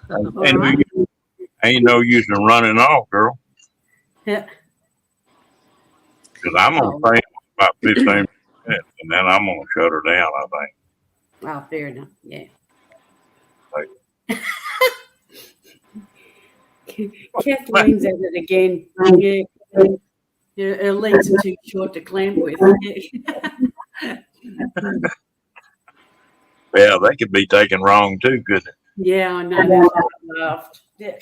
Speaker 1: and ain't no use in running off, girl.
Speaker 4: Yeah.
Speaker 1: Because I'm going to pay about 15 minutes, and then I'm going to shut her down, I think.
Speaker 4: Oh, fair enough. Yeah. Kathleen's at it again. Yeah. Her legs are too short to clamp with.
Speaker 1: Yeah, they could be taken wrong too, couldn't it?
Speaker 4: Yeah, I know. That's why I laughed. Yeah.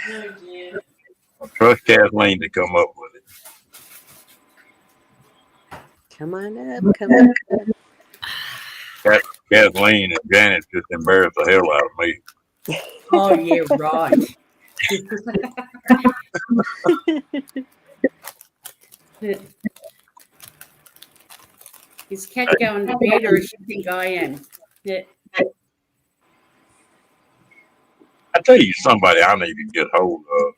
Speaker 4: Oh, dear.
Speaker 1: Trust Kathleen to come up with it.
Speaker 5: Come on up. Come on up.
Speaker 1: Kathleen and Janet just embarrassed the hell out of me.
Speaker 4: Oh, yeah, right. Is Kat going to bed, or does she think I am? Yeah.
Speaker 1: I tell you, somebody I need to get hold of,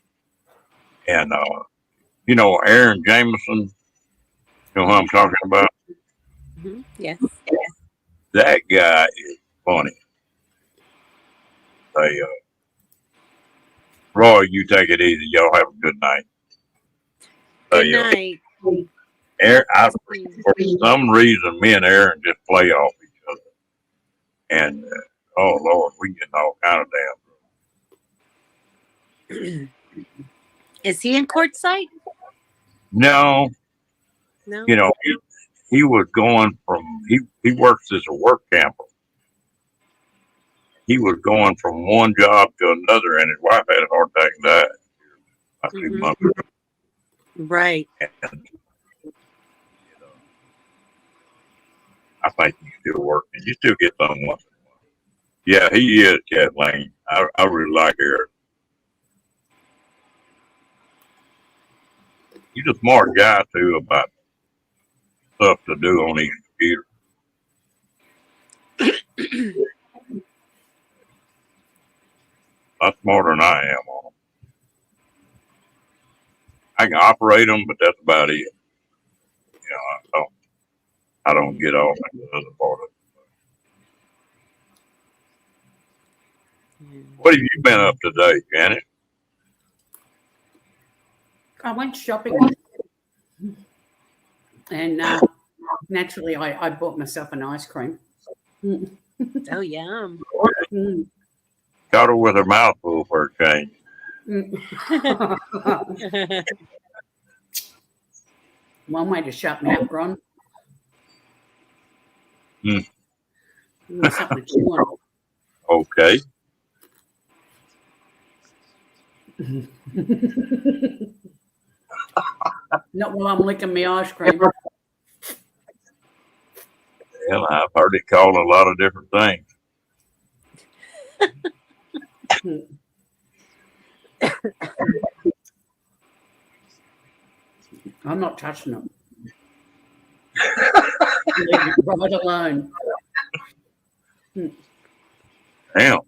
Speaker 1: and Aaron Jameson. You know who I'm talking about?
Speaker 5: Yes.
Speaker 1: That guy is funny. Hey, Roy, you take it easy. Y'all have a good night.
Speaker 5: Good
Speaker 1: Hey,
Speaker 5: night.
Speaker 1: Aaron, for some reason, me and Aaron just play off each other. And, oh, Lord, we getting all kind of damn.
Speaker 5: Is he in Quartzsite?
Speaker 1: No,
Speaker 5: No.
Speaker 1: you know, he was going from, he works as a work camper. He was going from one job to another, and his wife had a heart attack and died. A few
Speaker 5: Mhm.
Speaker 1: months ago.
Speaker 5: Right.
Speaker 1: And, you know, I think he's still working. You still get some once in a while. Yeah, he is, Kathleen. I really like Eric. He's a smart guy, too, about stuff to do on his computer. A lot smarter than I am on them. I can operate them, but that's about it. You know, I don't get off into the other part of it. What have you been up today, Janet?
Speaker 4: I went shopping and naturally I bought myself an ice cream.
Speaker 5: Oh, yum.
Speaker 4: Mm.
Speaker 1: Got her with her mouth full for a change.
Speaker 4: One way to shut me up, Ron.
Speaker 1: Hmm.
Speaker 4: Something to chew on.
Speaker 1: Okay.
Speaker 4: Not while I'm licking my ice cream.
Speaker 1: Well, I've heard it called a lot of different things.
Speaker 4: I'm not touching them. Leave it right alone.
Speaker 1: Damn.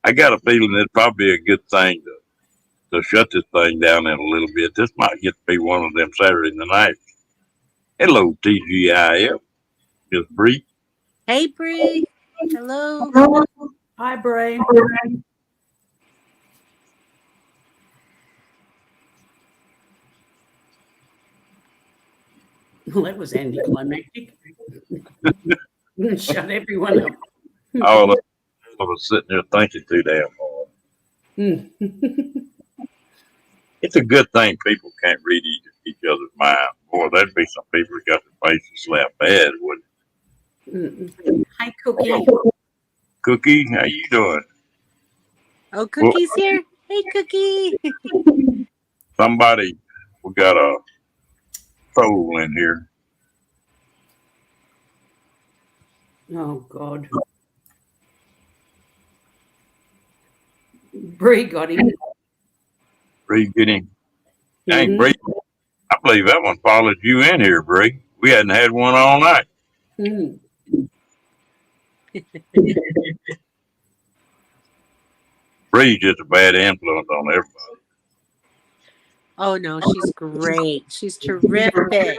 Speaker 1: I got a feeling it's probably a good thing to shut this thing down in a little bit. This might get to be one of them Saturday nights. Hello, TGIF. Miss Bree.
Speaker 5: Hey, Bree. Hello.
Speaker 4: Hi, Bray. Well, that was anticlimactic. Shut everyone up.
Speaker 1: All of us sitting there thinking too damn hard. It's a good thing people can't read each other's mind. Boy, there'd be some people that got their faces slapped bad, wouldn't
Speaker 4: Hi, Cookie.
Speaker 1: Cookie, how you doing?
Speaker 5: Oh, Cookie's here. Hey, Cookie.
Speaker 1: Somebody, we got a troll in here.
Speaker 4: Oh, God. Bree got him.
Speaker 1: Bree, get him. Dang,
Speaker 4: Mhm.
Speaker 1: Bree, I believe that one followed you in here, Bree. We hadn't had one all night.
Speaker 4: Mhm.
Speaker 1: Bree's just a bad influence on everybody.
Speaker 5: Oh, no, she's great. She's terrific.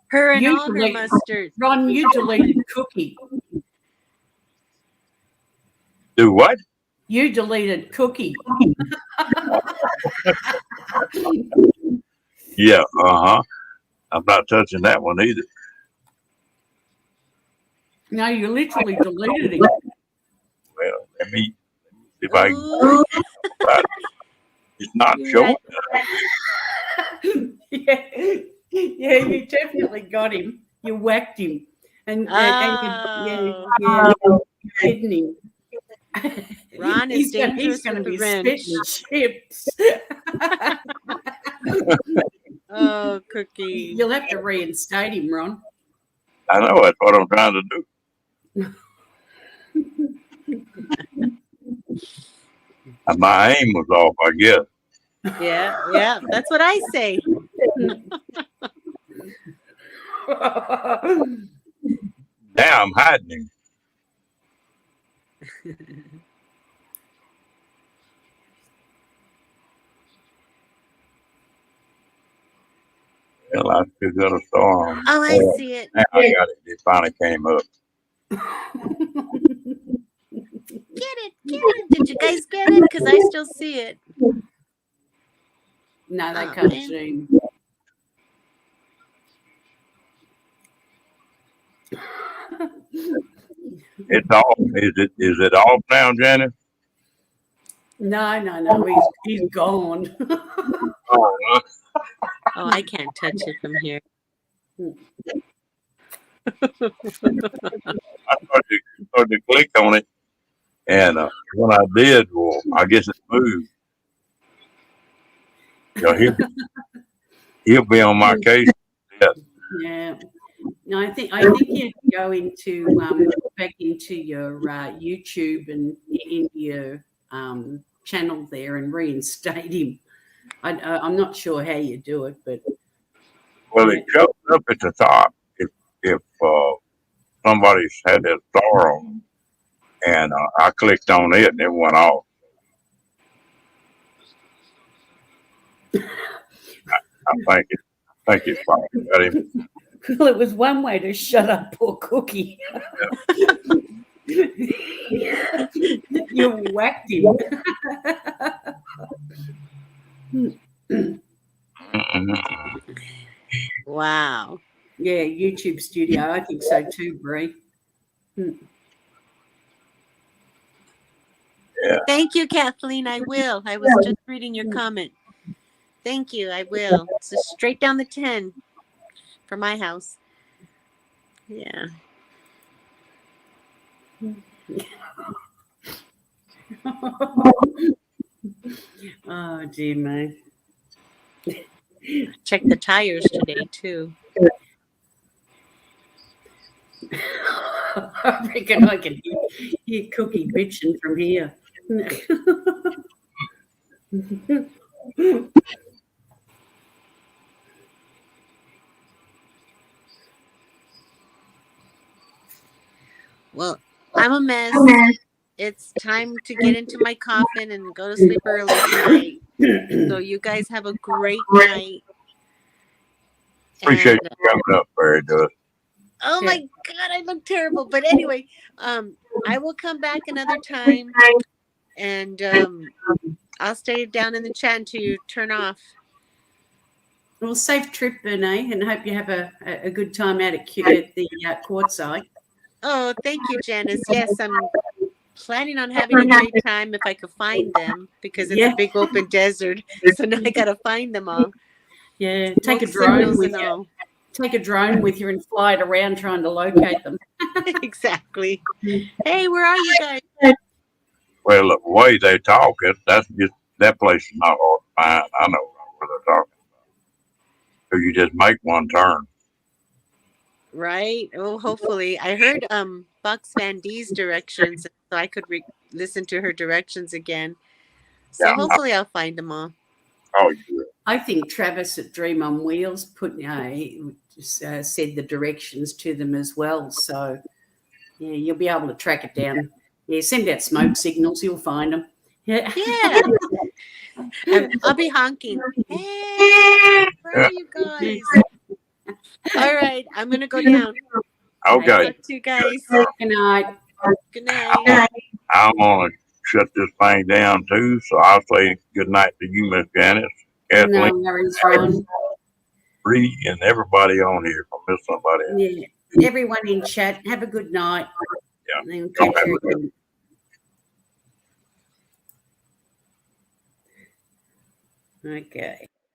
Speaker 5: Her and
Speaker 4: You
Speaker 5: all her
Speaker 4: delete-
Speaker 5: mustard.
Speaker 4: Ron, you deleted Cookie.
Speaker 1: Do what?
Speaker 4: You deleted Cookie.
Speaker 1: Yeah, I'm not touching that one either.
Speaker 4: No, you literally deleted him.
Speaker 1: Well, let me see if I can.
Speaker 5: Ooh,
Speaker 1: It's not
Speaker 5: You're
Speaker 1: showing.
Speaker 4: Yeah, you definitely got him. You whacked him, and
Speaker 5: Oh.
Speaker 4: you're kidding him.
Speaker 5: Ron is dangerous
Speaker 4: He's going to
Speaker 5: with
Speaker 4: be
Speaker 5: the wrench.
Speaker 4: spitting chips.
Speaker 5: Oh, Cookie.
Speaker 4: You'll have to reinstate him, Ron.
Speaker 1: I know that's what I'm trying to do. And my aim was off, I guess.
Speaker 5: Yeah, that's what I say.
Speaker 1: Now I'm hiding him. Well, I still got a star on.
Speaker 5: Oh, I see it.
Speaker 1: Now I got it. It finally came up.
Speaker 5: Get it. Did you guys get it? Because I still see it.
Speaker 4: No, they
Speaker 5: Oh,
Speaker 4: can't
Speaker 5: man.
Speaker 4: zoom.
Speaker 1: It's off. Is it off now, Janice?
Speaker 4: No, he's gone.
Speaker 1: Oh,
Speaker 5: Oh, I can't touch it from here.
Speaker 1: I started to click on it, and when I did, well, I guess it moved. He'll be on my case.
Speaker 4: Yeah. No, I think you go into back into your YouTube and in your channel there and reinstate him. I'm not sure how you do it, but
Speaker 1: Well, it shows up at the top if somebody's had that star on, and I clicked on it and it went off. I think it's probably got him.
Speaker 4: well, it was one way to shut up poor Cookie. You whacked him.
Speaker 5: Wow.
Speaker 4: Yeah, YouTube Studio. I think so too, Bree.
Speaker 5: Thank you, Kathleen. I will. I was just reading your comment. Thank you. I will. It's just straight down the 10 for my house. Yeah.
Speaker 4: Oh, dear me.
Speaker 5: Check the tires today, too.
Speaker 4: I reckon I can hear Cookie bitching from here.
Speaker 5: Well, I'm a mess. It's time to get into my coffin and go to sleep early tonight. So you guys have a great night.
Speaker 1: Appreciate
Speaker 5: And,
Speaker 1: you coming up, Barry. Does.
Speaker 5: oh my God, I look terrible. But anyway, I will come back another time, and I'll stay down in the chat until you turn off.
Speaker 4: Well, safe trip, Bernie, and hope you have a good time out at the Quartzsite.
Speaker 5: Oh, thank you, Janice. Yes, I'm planning on having a great time if I could find them, because it's
Speaker 4: Yeah.
Speaker 5: a big open desert. So now I got to find them all.
Speaker 4: Yeah, take a
Speaker 5: Smoke
Speaker 4: drone
Speaker 5: signals
Speaker 4: with
Speaker 5: and
Speaker 4: you.
Speaker 5: all.
Speaker 4: Take a drone with you and fly it around trying to locate them.
Speaker 5: Exactly. Hey, where are you guys?
Speaker 1: Well, the way they talk, that's just that place is not hard to find. I know where they're talking about. So you just make one turn.
Speaker 5: Right. Oh, hopefully. I heard Bucks Van D's directions, so I could listen to her directions again. So
Speaker 1: Yeah.
Speaker 5: hopefully I'll find them all.
Speaker 1: Oh, you will.
Speaker 4: I think Travis at Dream on Wheels said the directions to them as well. So, yeah, you'll be able to track it down. Yeah, send out smoke signals. You'll find them. Yeah.
Speaker 5: Yeah. I'll be honking. Hey, where are you guys? All right. I'm going to go down.
Speaker 1: Okay.
Speaker 5: Talk to you guys.
Speaker 4: Good night.
Speaker 5: Good night.
Speaker 1: I'm gonna shut this thing down too, so I'll say good night to you, Miss Janice,
Speaker 4: No
Speaker 1: Kathleen,
Speaker 4: worries, Ron.
Speaker 1: Bree, and everybody on here. If I miss somebody else.
Speaker 4: Yeah. Everyone in chat, have a good night.
Speaker 1: Yeah.
Speaker 4: And catch you again. Okay.